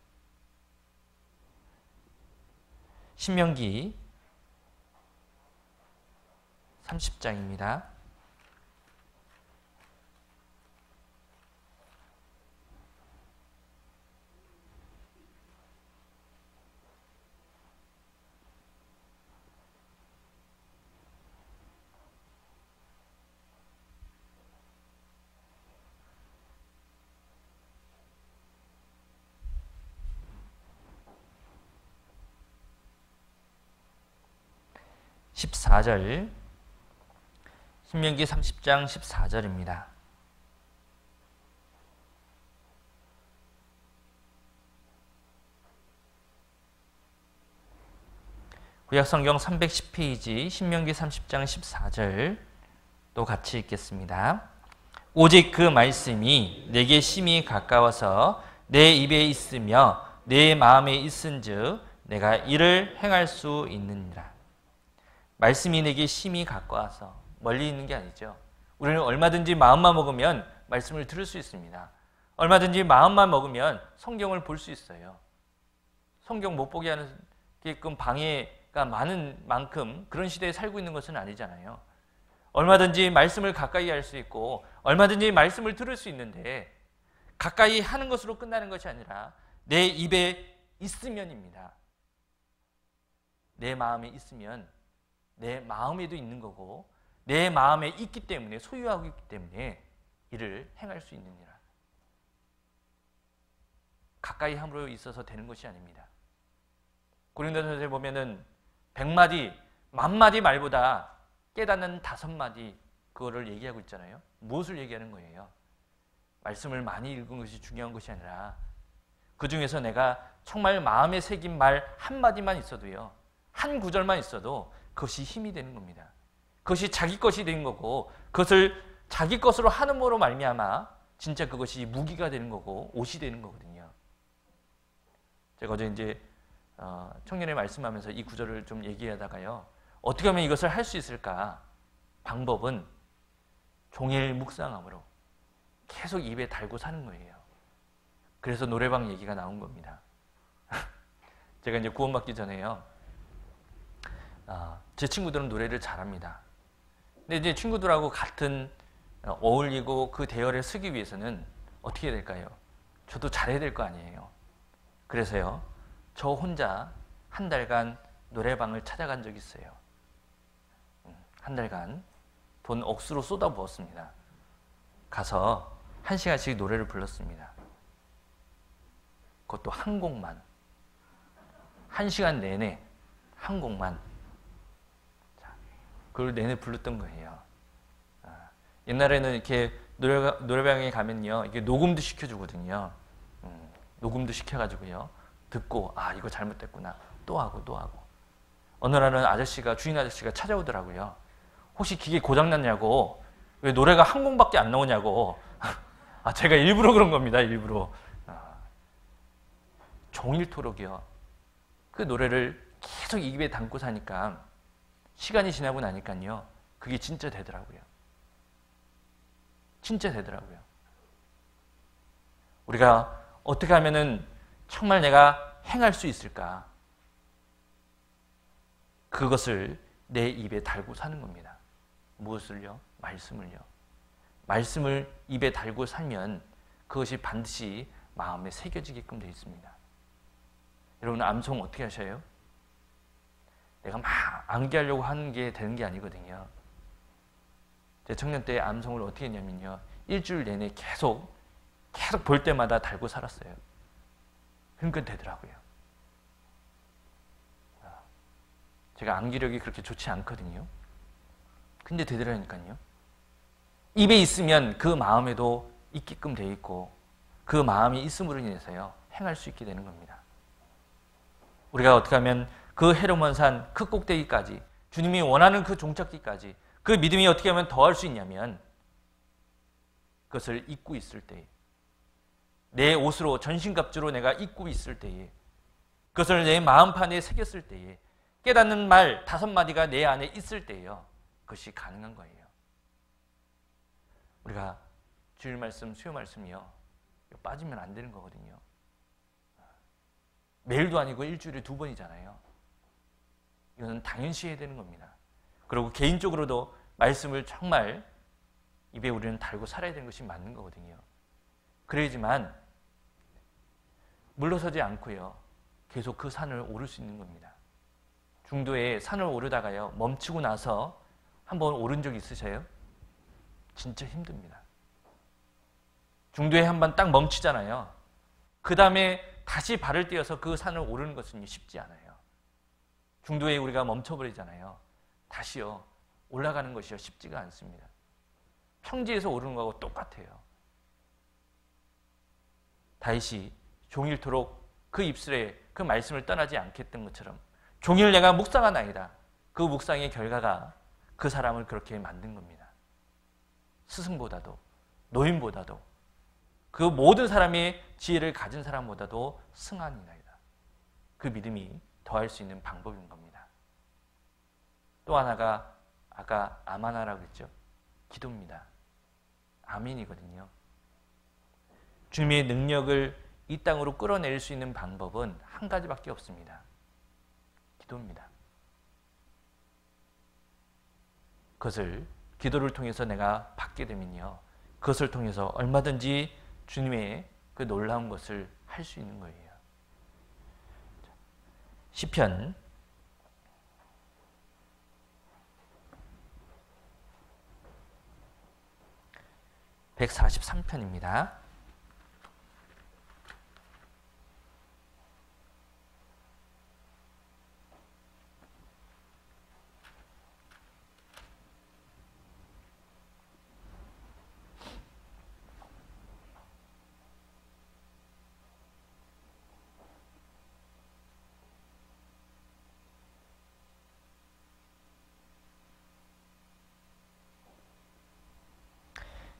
신명기 30장입니다. 14절, 신명기 30장 14절입니다. 구약성경 310페이지 신명기 30장 14절 또 같이 읽겠습니다. 오직 그 말씀이 내게 심히 가까워서 내 입에 있으며 내 마음에 있은즉 내가 이를 행할 수 있느니라. 말씀이 내게 심히 가까워서, 멀리 있는 게 아니죠. 우리는 얼마든지 마음만 먹으면 말씀을 들을 수 있습니다. 얼마든지 마음만 먹으면 성경을 볼 수 있어요. 성경 못 보게 하게끔 방해가 많은 만큼 그런 시대에 살고 있는 것은 아니잖아요. 얼마든지 말씀을 가까이 할 수 있고 얼마든지 말씀을 들을 수 있는데 가까이 하는 것으로 끝나는 것이 아니라 내 입에 있으면입니다. 내 마음에 있으면 내 마음에도 있는 거고 내 마음에 있기 때문에, 소유하고 있기 때문에 이를 행할 수 있느니라. 가까이 함으로 있어서 되는 것이 아닙니다. 고린도전서에 보면은 100마디, 10,000마디 말보다 깨닫는 5마디, 그거를 얘기하고 있잖아요. 무엇을 얘기하는 거예요? 말씀을 많이 읽은 것이 중요한 것이 아니라 그 중에서 내가 정말 마음에 새긴 말 한마디만 있어도요, 한 구절만 있어도 그것이 힘이 되는 겁니다. 그것이 자기 것이 된 거고 그것을 자기 것으로 하는으로 말미암아 진짜 그것이 무기가 되는 거고 옷이 되는 거거든요. 제가 어제 이제 청년의 말씀하면서 이 구절을 좀 얘기하다가요, 어떻게 하면 이것을 할 수 있을까? 방법은 종일 묵상함으로 계속 입에 달고 사는 거예요. 그래서 노래방 얘기가 나온 겁니다. 제가 이제 구원받기 전에요, 제 친구들은 노래를 잘합니다. 근데 이제 친구들하고 같은 어울리고 그 대열에 서기 위해서는 어떻게 해야 될까요? 저도 잘해야 될 거 아니에요. 그래서요, 저 혼자 한 달간 노래방을 찾아간 적이 있어요. 한 달간 돈 억수로 쏟아부었습니다. 가서 1시간씩 노래를 불렀습니다. 그것도 한 곡만. 1시간 내내 한 곡만. 그걸 내내 불렀던 거예요. 옛날에는 이렇게 노래방에 가면요, 이게 녹음도 시켜주거든요. 녹음도 시켜가지고요, 듣고, 이거 잘못됐구나. 또 하고 또 하고. 어느 날은 주인 아저씨가 찾아오더라고요. 혹시 기계 고장났냐고, 왜 노래가 한 곡밖에 안 나오냐고. 제가 일부러 그런 겁니다, 일부러. 종일토록이요, 그 노래를 계속 입에 담고 사니까 시간이 지나고 나니까요, 그게 진짜 되더라고요. 진짜 되더라고요. 우리가 어떻게 하면은 정말 내가 행할 수 있을까? 그것을 내 입에 달고 사는 겁니다. 무엇을요? 말씀을요. 말씀을 입에 달고 살면 그것이 반드시 마음에 새겨지게끔 되어 있습니다. 여러분, 암송 어떻게 하셔요? 내가 막 암기하려고 하는 게 되는 게 아니거든요. 제 청년 때 암송을 어떻게 했냐면요, 일주일 내내 계속 볼 때마다 달고 살았어요. 그러니까 되더라고요. 제가 암기력이 그렇게 좋지 않거든요. 근데 되더라니까요. 입에 있으면 그 마음에도 있게끔 되어 있고, 그 마음이 있음으로 인해서요, 행할 수 있게 되는 겁니다. 우리가 어떻게 하면 그 헤르몬 산 그 꼭대기까지, 주님이 원하는 그 종착지까지 그 믿음이 어떻게 하면 더할 수 있냐면, 그것을 입고 있을 때에, 내 옷으로 전신갑주로 내가 입고 있을 때에, 그것을 내 마음판에 새겼을 때에, 깨닫는 말 5마디가 내 안에 있을 때에요, 그것이 가능한 거예요. 우리가 주일 말씀, 수요 말씀이요, 빠지면 안 되는 거거든요. 매일도 아니고 일주일에 2번이잖아요. 이거는 당연시 해야 되는 겁니다. 그리고 개인적으로도 말씀을 정말 입에 우리는 달고 살아야 되는 것이 맞는 거거든요. 그래야지만 물러서지 않고요, 계속 그 산을 오를 수 있는 겁니다. 중도에 산을 오르다가요, 멈추고 나서 한번 오른 적 있으세요? 진짜 힘듭니다. 중도에 한번 딱 멈추잖아요. 그 다음에 다시 발을 떼어서 그 산을 오르는 것은 쉽지 않아요. 중도에 우리가 멈춰버리잖아요. 다시요, 올라가는 것이요, 쉽지가 않습니다. 평지에서 오르는 거하고 똑같아요. 다윗이 종일토록 그 입술에 그 말씀을 떠나지 않겠던 것처럼 종일 내가 묵상하나이다. 그 묵상의 결과가 그 사람을 그렇게 만든 겁니다. 스승보다도, 노인보다도, 그 모든 사람의 지혜를 가진 사람보다도 승한이나이다. 그 믿음이 더할 수 있는 방법인 겁니다. 또 하나가 아까 아마나라고 했죠. 기도입니다. 아멘이거든요. 주님의 능력을 이 땅으로 끌어낼 수 있는 방법은 한 가지밖에 없습니다. 기도입니다. 그것을 기도를 통해서 내가 받게 되면요, 그것을 통해서 얼마든지 주님의 그 놀라운 것을 할 수 있는 거예요. 시편 143편입니다.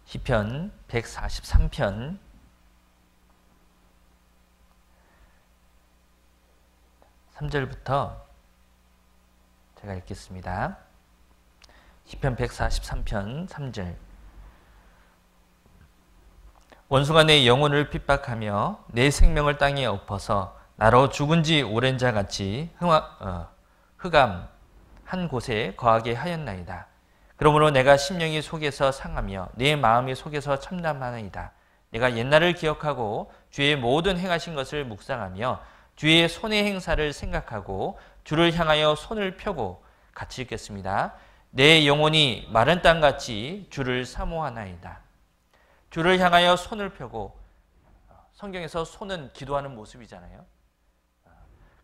시편 143편 3절부터 제가 읽겠습니다. 시편 143편 3절. 원수가 내 영혼을 핍박하며 내 생명을 땅에 엎어서 나로 죽은 지 오랜 자 같이 흑암 한 곳에 거하게 하였나이다. 그러므로 내가 심령이 속에서 상하며 내 마음이 속에서 참담하나이다. 내가 옛날을 기억하고 주의 모든 행하신 것을 묵상하며 주의 손의 행사를 생각하고 주를 향하여 손을 펴고, 같이 읽겠습니다. 내 영혼이 마른 땅같이 주를 사모하나이다. 주를 향하여 손을 펴고, 성경에서 손은 기도하는 모습이잖아요.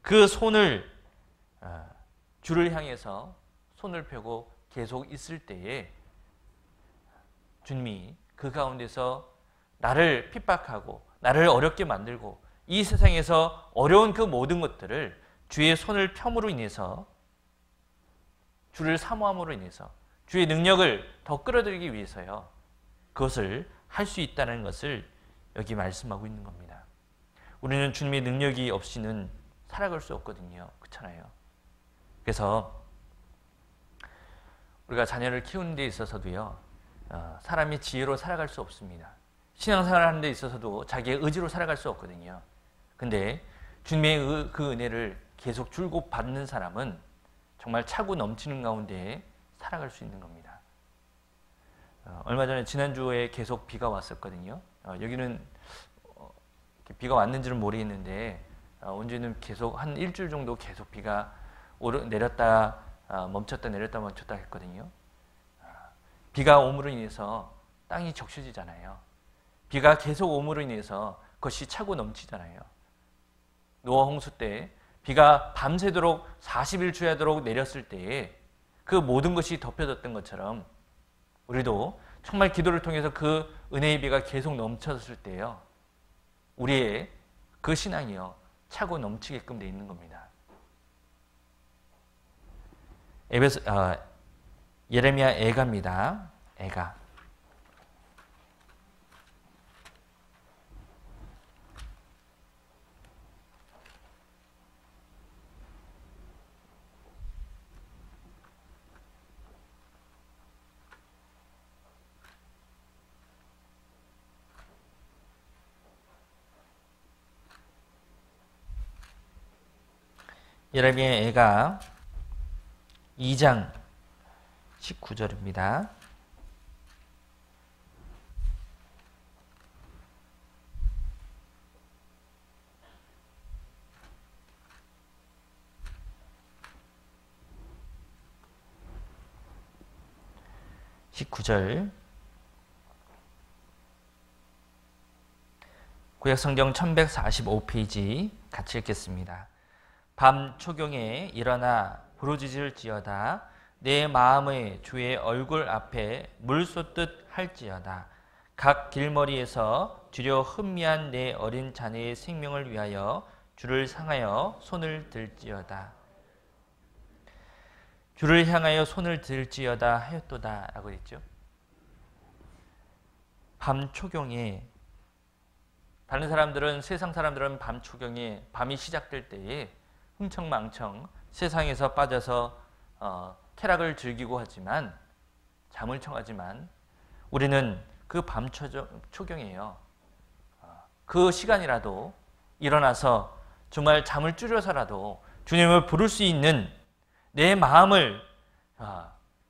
그 손을 주를 향해서 손을 펴고 계속 있을 때에 주님이 그 가운데서 나를 핍박하고 나를 어렵게 만들고 이 세상에서 어려운 그 모든 것들을 주의 손을 펴므로 인해서, 주를 사모함으로 인해서, 주의 능력을 더 끌어들이기 위해서요, 그것을 할 수 있다는 것을 여기 말씀하고 있는 겁니다. 우리는 주님의 능력이 없이는 살아갈 수 없거든요. 그렇잖아요. 그래서 우리가 자녀를 키우는 데 있어서도요, 사람이 지혜로 살아갈 수 없습니다. 신앙생활 하는 데 있어서도 자기의 의지로 살아갈 수 없거든요. 근데 주님의 그 은혜를 계속 줄곧 받는 사람은 정말 차고 넘치는 가운데 살아갈 수 있는 겁니다. 얼마 전에 지난주에 계속 비가 왔었거든요. 여기는 비가 왔는지는 모르겠는데 온주는 계속 한 일주일 정도 계속 비가 내렸다 멈췄다 내렸다 멈췄다 했거든요. 비가 오므로 인해서 땅이 적셔지잖아요. 비가 계속 오므로 인해서 그것이 차고 넘치잖아요. 노아 홍수 때 비가 밤새도록 40일 주야도록 내렸을 때에 그 모든 것이 덮여졌던 것처럼 우리도 정말 기도를 통해서 그 은혜의 비가 계속 넘쳤을 때요, 우리의 그 신앙이요 차고 넘치게끔 돼 있는 겁니다. 예레미야 애가입니다. 애가. 예레미야 애가 2장 19절입니다. 구약성경 1145페이지 같이 읽겠습니다. 밤 초경에 일어나 부르짖을지어다. 내 마음의 주의 얼굴 앞에 물 쏟듯 할지어다. 각 길머리에서 주려 흥미한 내 어린 자네의 생명을 위하여 주를 향하여 손을 들지어다. 주를 향하여 손을 들지어다 하였도다 라고 했죠. 밤 초경에, 다른 사람들은, 세상 사람들은 밤 초경에, 밤이 시작될 때에 흥청망청 세상에서 빠져서 쾌락을 즐기고 하지만, 잠을 청하지만, 우리는 그 밤 초경이에요. 그 시간이라도 일어나서 정말 잠을 줄여서라도 주님을 부를 수 있는 내 마음을,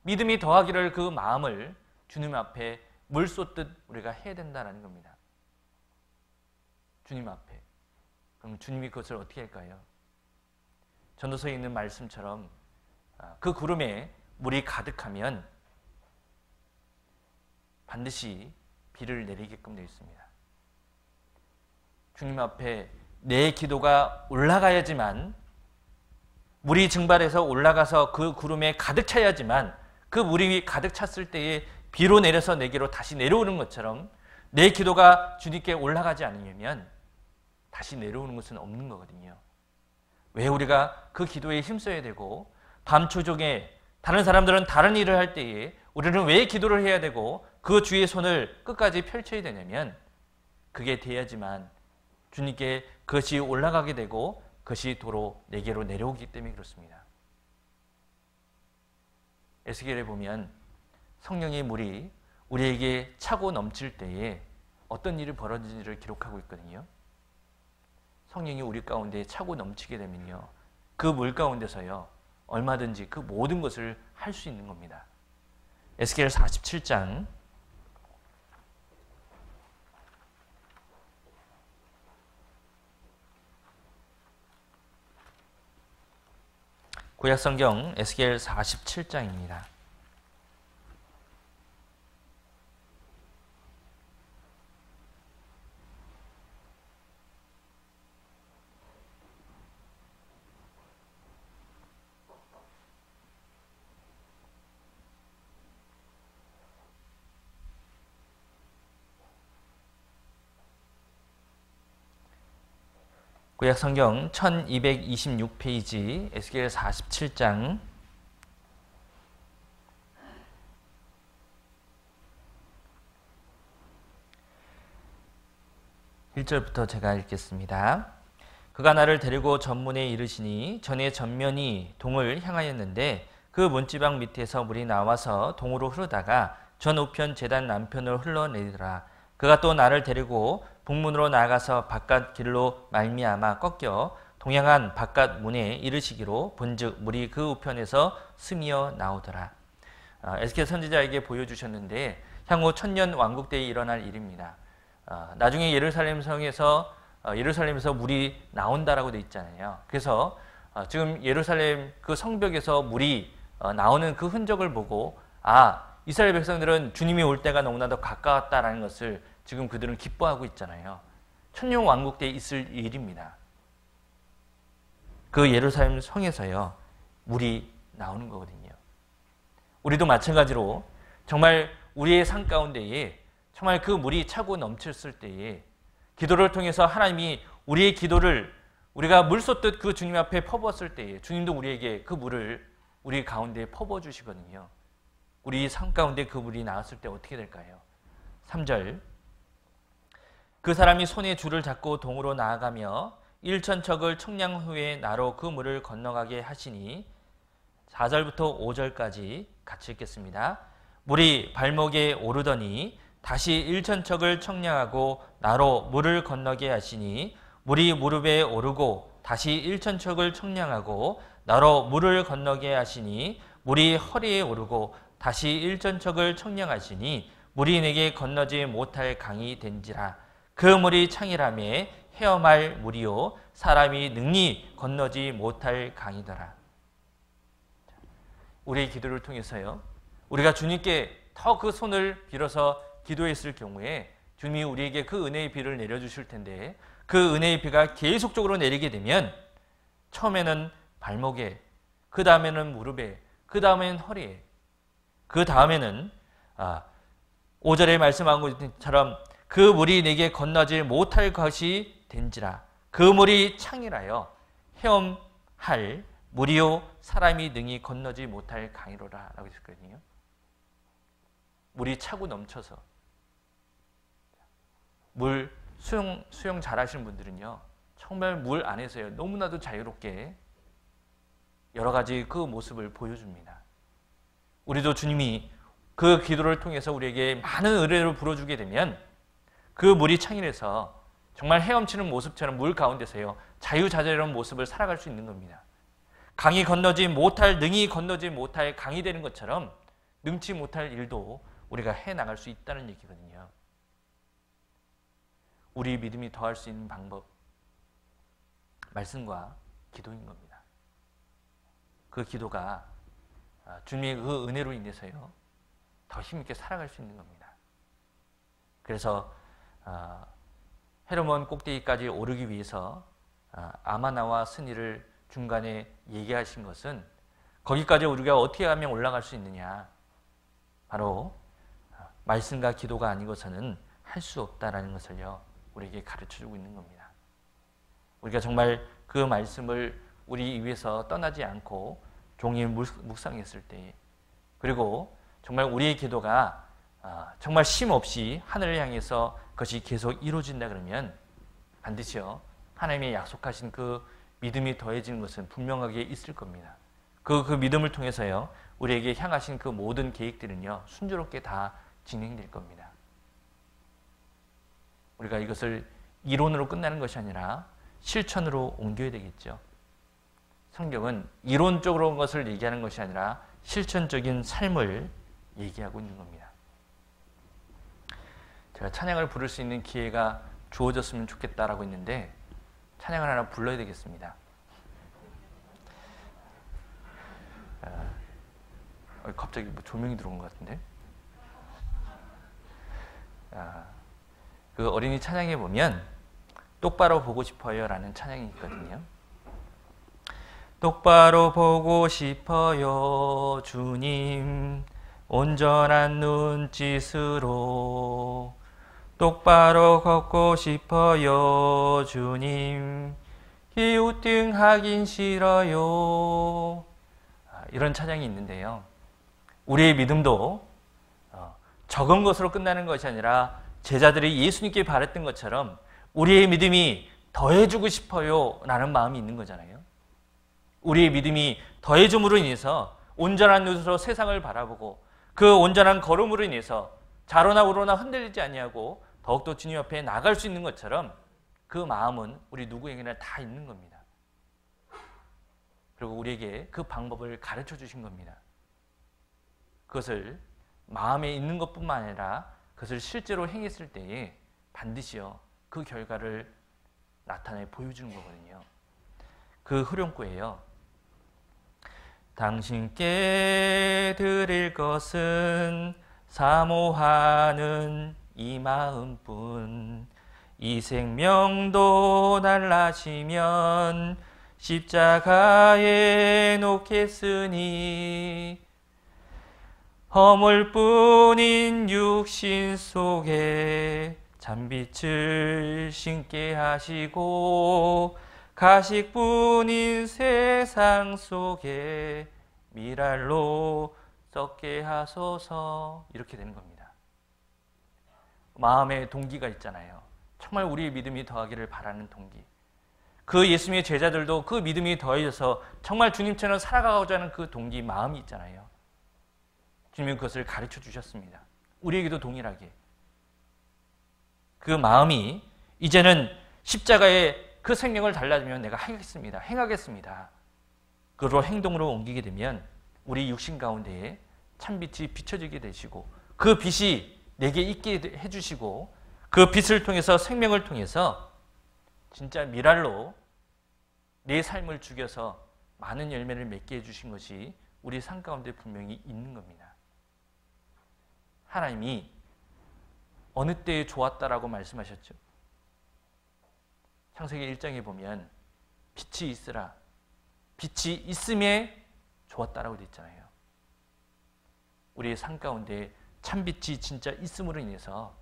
믿음이 더하기를 그 마음을 주님 앞에 물 쏟듯 우리가 해야 된다는 겁니다. 주님 앞에. 그럼 주님이 그것을 어떻게 할까요? 전도서에 있는 말씀처럼 그 구름에 물이 가득하면 반드시 비를 내리게끔 되어 있습니다. 주님 앞에 내 기도가 올라가야지만, 물이 증발해서 올라가서 그 구름에 가득 차야지만, 그 물이 가득 찼을 때에 비로 내려서 내게로 다시 내려오는 것처럼 내 기도가 주님께 올라가지 않으면 다시 내려오는 것은 없는 거거든요. 왜 우리가 그 기도에 힘써야 되고, 밤 초종에 다른 사람들은 다른 일을 할 때에 우리는 왜 기도를 해야 되고 그 주의 손을 끝까지 펼쳐야 되냐면, 그게 돼야지만 주님께 그것이 올라가게 되고 그것이 도로 내게로 내려오기 때문에 그렇습니다. 에스겔에 보면 성령의 물이 우리에게 차고 넘칠 때에 어떤 일이 벌어지는지를 기록하고 있거든요. 성령이 우리 가운데 차고 넘치게 되면요, 그 물 가운데서요 얼마든지 그 모든 것을 할 수 있는 겁니다. 에스겔 47장 구약성경 에스겔 47장입니다. 구약성경 1226페이지 에스겔 47장 1절부터 제가 읽겠습니다. 그가 나를 데리고 전문에 이르시니 전에 전면이 동을 향하였는데 그 문지방 밑에서 물이 나와서 동으로 흐르다가 전 우편 제단 남편으로 흘러내리더라. 그가 또 나를 데리고 북문으로 나아가서 바깥 길로 말미암아 꺾여 동양한 바깥 문에 이르시기로 본즉 물이 그 우편에서 스미어 나오더라. 에스겔 선지자에게 보여주셨는데 향후 천년 왕국 때에 일어날 일입니다. 나중에 예루살렘 성에서 예루살렘에서 물이 나온다라고 돼 있잖아요. 그래서 지금 예루살렘 그 성벽에서 물이 나오는 그 흔적을 보고 이스라엘 백성들은 주님이 올 때가 너무나 더 가까웠다라는 것을 지금 그들은 기뻐하고 있잖아요. 천년 왕국 때 있을 일입니다. 그 예루살렘 성에서요 물이 나오는 거거든요. 우리도 마찬가지로 정말 우리의 삶 가운데에 정말 그 물이 차고 넘쳤을 때에 기도를 통해서 하나님이 우리의 기도를 우리가 물 쏟듯 그 주님 앞에 퍼부었을 때에 주님도 우리에게 그 물을 우리 가운데에 퍼부어 주시거든요. 우리 삶 가운데 그 물이 나왔을 때 어떻게 될까요? 3절 그 사람이 손에 줄을 잡고 동으로 나아가며 1천척을 청량 후에 나로 그 물을 건너가게 하시니 4절부터 5절까지 같이 읽겠습니다. 물이 발목에 오르더니 다시 1천척을 청량하고 나로 물을 건너게 하시니 물이 무릎에 오르고 다시 1천척을 청량하고 나로 물을 건너게 하시니 물이 허리에 오르고 다시 1천척을 청량하시니 물이 내게 건너지 못할 강이 된지라. 그 물이 창이라며 헤엄할 물이요 사람이 능히 건너지 못할 강이더라. 우리의 기도를 통해서요 우리가 주님께 더 그 손을 빌어서 기도했을 경우에 주님이 우리에게 그 은혜의 비를 내려주실 텐데 그 은혜의 비가 계속적으로 내리게 되면 처음에는 발목에, 그 다음에는 무릎에, 그 다음에는 허리에, 그 다음에는 5절에 말씀한 것처럼 그 물이 내게 건너지 못할 것이 된지라. 그 물이 창이라요 헤엄할 물이요 사람이 능히 건너지 못할 강이로라 라고 했거든요. 물이 차고 넘쳐서 물 수영 잘하시는 분들은요 정말 물 안에서요 너무나도 자유롭게 여러 가지 그 모습을 보여줍니다. 우리도 주님이 그 기도를 통해서 우리에게 많은 은혜를 불어주게 되면 그 물이 창이라서 정말 헤엄치는 모습처럼 물 가운데서요 자유자재로운 모습을 살아갈 수 있는 겁니다. 강이 건너지 못할, 능히 건너지 못할 강이 되는 것처럼 능치 못할 일도 우리가 해나갈 수 있다는 얘기거든요. 우리 믿음이 더할 수 있는 방법, 말씀과 기도인 겁니다. 그 기도가 주님의 그 은혜로 인해서요 더 힘있게 살아갈 수 있는 겁니다. 그래서 헤르몬 꼭대기까지 오르기 위해서 아마나와 스니를 중간에 얘기하신 것은 거기까지 우리가 어떻게 하면 올라갈 수 있느냐, 바로 말씀과 기도가 아니고서는 할 수 없다라는 것을요 우리에게 가르쳐주고 있는 겁니다. 우리가 정말 그 말씀을 우리 위에서 떠나지 않고 종일 묵상했을 때, 그리고 정말 우리의 기도가 정말 쉼 없이 하늘을 향해서 그것이 계속 이루어진다 그러면 반드시요 하나님의 약속하신 그 믿음이 더해지는 것은 분명하게 있을 겁니다. 그 믿음을 통해서요 우리에게 향하신 그 모든 계획들은요 순조롭게 다 진행될 겁니다. 우리가 이것을 이론으로 끝나는 것이 아니라 실천으로 옮겨야 되겠죠. 성경은 이론적으로 것을 얘기하는 것이 아니라 실천적인 삶을 얘기하고 있는 겁니다. 제가 찬양을 부를 수 있는 기회가 주어졌으면 좋겠다라고 했는데 찬양을 하나 불러야 되겠습니다. 갑자기 뭐 조명이 들어온 것 같은데. 그 어린이 찬양에 보면 똑바로 보고 싶어요 라는 찬양이 있거든요. 똑바로 보고 싶어요 주님 온전한 눈짓으로, 똑바로 걷고 싶어요 주님 기우뚱하긴 싫어요. 이런 찬양이 있는데요 우리의 믿음도 적은 것으로 끝나는 것이 아니라 제자들이 예수님께 바랬던 것처럼 우리의 믿음이 더해주고 싶어요 라는 마음이 있는 거잖아요. 우리의 믿음이 더해줌으로 인해서 온전한 눈으로 세상을 바라보고 그 온전한 걸음으로 인해서 좌로나 우로나 흔들리지 아니하고 더욱더 주님 앞에 나갈 수 있는 것처럼 그 마음은 우리 누구에게나 다 있는 겁니다. 그리고 우리에게 그 방법을 가르쳐 주신 겁니다. 그것을 마음에 있는 것뿐만 아니라 그것을 실제로 행했을 때에 반드시요 그 결과를 나타내 보여주는 거거든요. 그 후렴구예요. 당신께 드릴 것은 사모하는 이 마음뿐, 이 생명도 달라지면 십자가에 놓겠으니 허물뿐인 육신 속에 잔빛을 신게 하시고 가식뿐인 세상 속에 미랄로 썩게 하소서. 이렇게 되는 겁니다. 마음의 동기가 있잖아요. 정말 우리의 믿음이 더하기를 바라는 동기. 그 예수님의 제자들도 그 믿음이 더해져서 정말 주님처럼 살아가고자 하는 그 동기, 마음이 있잖아요. 주님은 그것을 가르쳐 주셨습니다. 우리에게도 동일하게. 그 마음이 이제는 십자가에 그 생명을 달라주면 내가 하겠습니다. 행하겠습니다. 그로 행동으로 옮기게 되면 우리 육신 가운데에 참빛이 비춰지게 되시고 그 빛이 내게 있게 해주시고 그 빛을 통해서 생명을 통해서 진짜 미랄로 내 삶을 죽여서 많은 열매를 맺게 해주신 것이 우리 삶 가운데 분명히 있는 겁니다. 하나님이 어느 때에 좋았다라고 말씀하셨죠? 창세기 1장에 보면 빛이 있으라. 빛이 있음에 좋았다라고 되어 있잖아요. 우리의 삶 가운데 참빛이 진짜 있음으로 인해서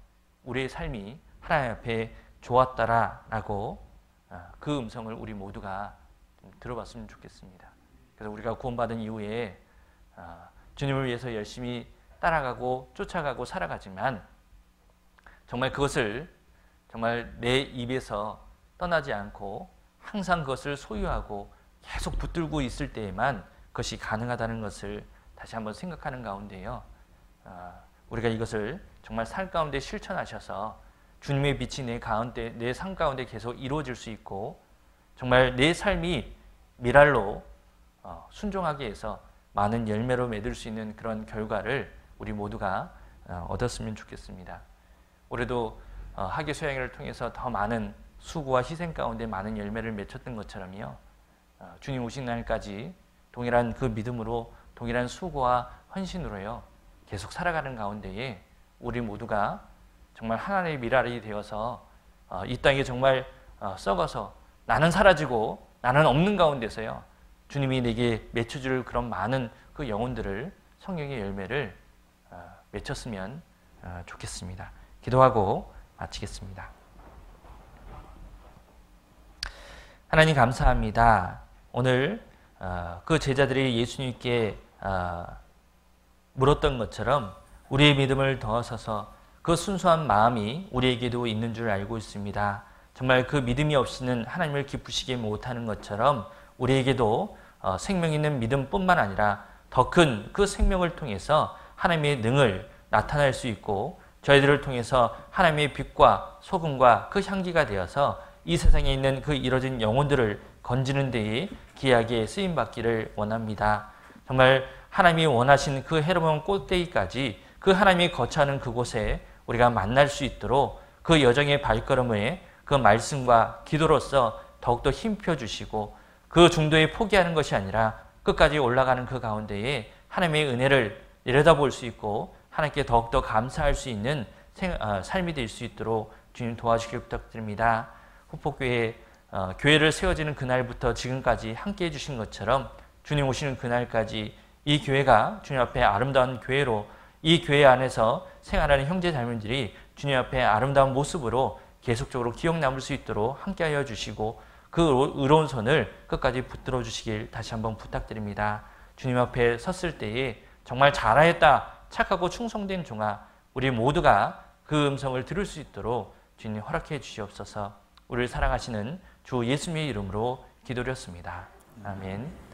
우리의 삶이 하나님 앞에 좋았다라고 그 음성을 우리 모두가 좀 들어봤으면 좋겠습니다. 그래서 우리가 구원받은 이후에 주님을 위해서 열심히 따라가고 쫓아가고 살아가지만 정말 그것을 정말 내 입에서 떠나지 않고 항상 그것을 소유하고 계속 붙들고 있을 때에만 그것이 가능하다는 것을 다시 한번 생각하는 가운데요. 우리가 이것을 정말 삶 가운데 실천하셔서 주님의 빛이 내 가운데, 내 삶 가운데 계속 이루어질 수 있고 정말 내 삶이 미랄로 순종하게 해서 많은 열매로 맺을 수 있는 그런 결과를 우리 모두가 얻었으면 좋겠습니다. 올해도 학예 수양회를 통해서 더 많은 수고와 희생 가운데 많은 열매를 맺혔던 것처럼요. 주님 오신 날까지 동일한 그 믿음으로 동일한 수고와 헌신으로요. 계속 살아가는 가운데에 우리 모두가 정말 하나님의 미랄이 되어서 이 땅에 정말 썩어서 나는 사라지고 나는 없는 가운데서요. 주님이 내게 맺혀줄 그런 많은 그 영혼들을 성령의 열매를 맺혔으면 좋겠습니다. 기도하고 마치겠습니다. 하나님 감사합니다. 오늘 그 제자들이 예수님께 물었던 것처럼 우리의 믿음을 더하셔서 그 순수한 마음이 우리에게도 있는 줄 알고 있습니다. 정말 그 믿음이 없이는 하나님을 기쁘시게 못하는 것처럼 우리에게도 생명 있는 믿음뿐만 아니라 더 큰 그 생명을 통해서 하나님의 능을 나타낼 수 있고 저희들을 통해서 하나님의 빛과 소금과 그 향기가 되어서 이 세상에 있는 그 이뤄진 영혼들을 건지는 데에 귀하게 쓰임받기를 원합니다. 정말 하나님이 원하신 그 헤르몬 꼭대기까지 그 하나님이 거처하는 그곳에 우리가 만날 수 있도록 그 여정의 발걸음에 그 말씀과 기도로서 더욱더 힘펴 주시고 그 중도에 포기하는 것이 아니라 끝까지 올라가는 그 가운데에 하나님의 은혜를 내려다볼 수 있고 하나님께 더욱더 감사할 수 있는 삶이 될 수 있도록 주님 도와주시길 부탁드립니다. 후포교회 교회를 세워지는 그날부터 지금까지 함께 해주신 것처럼 주님 오시는 그날까지 이 교회가 주님 앞에 아름다운 교회로 이 교회 안에서 생활하는 형제 자매들이 주님 앞에 아름다운 모습으로 계속적으로 기억 남을 수 있도록 함께하여 주시고 그 의로운 손을 끝까지 붙들어 주시길 다시 한번 부탁드립니다. 주님 앞에 섰을 때에 정말 잘하였다 착하고 충성된 종아 우리 모두가 그 음성을 들을 수 있도록 주님 허락해 주시옵소서. 우리를 사랑하시는 주 예수님의 이름으로 기도드렸습니다. 아멘.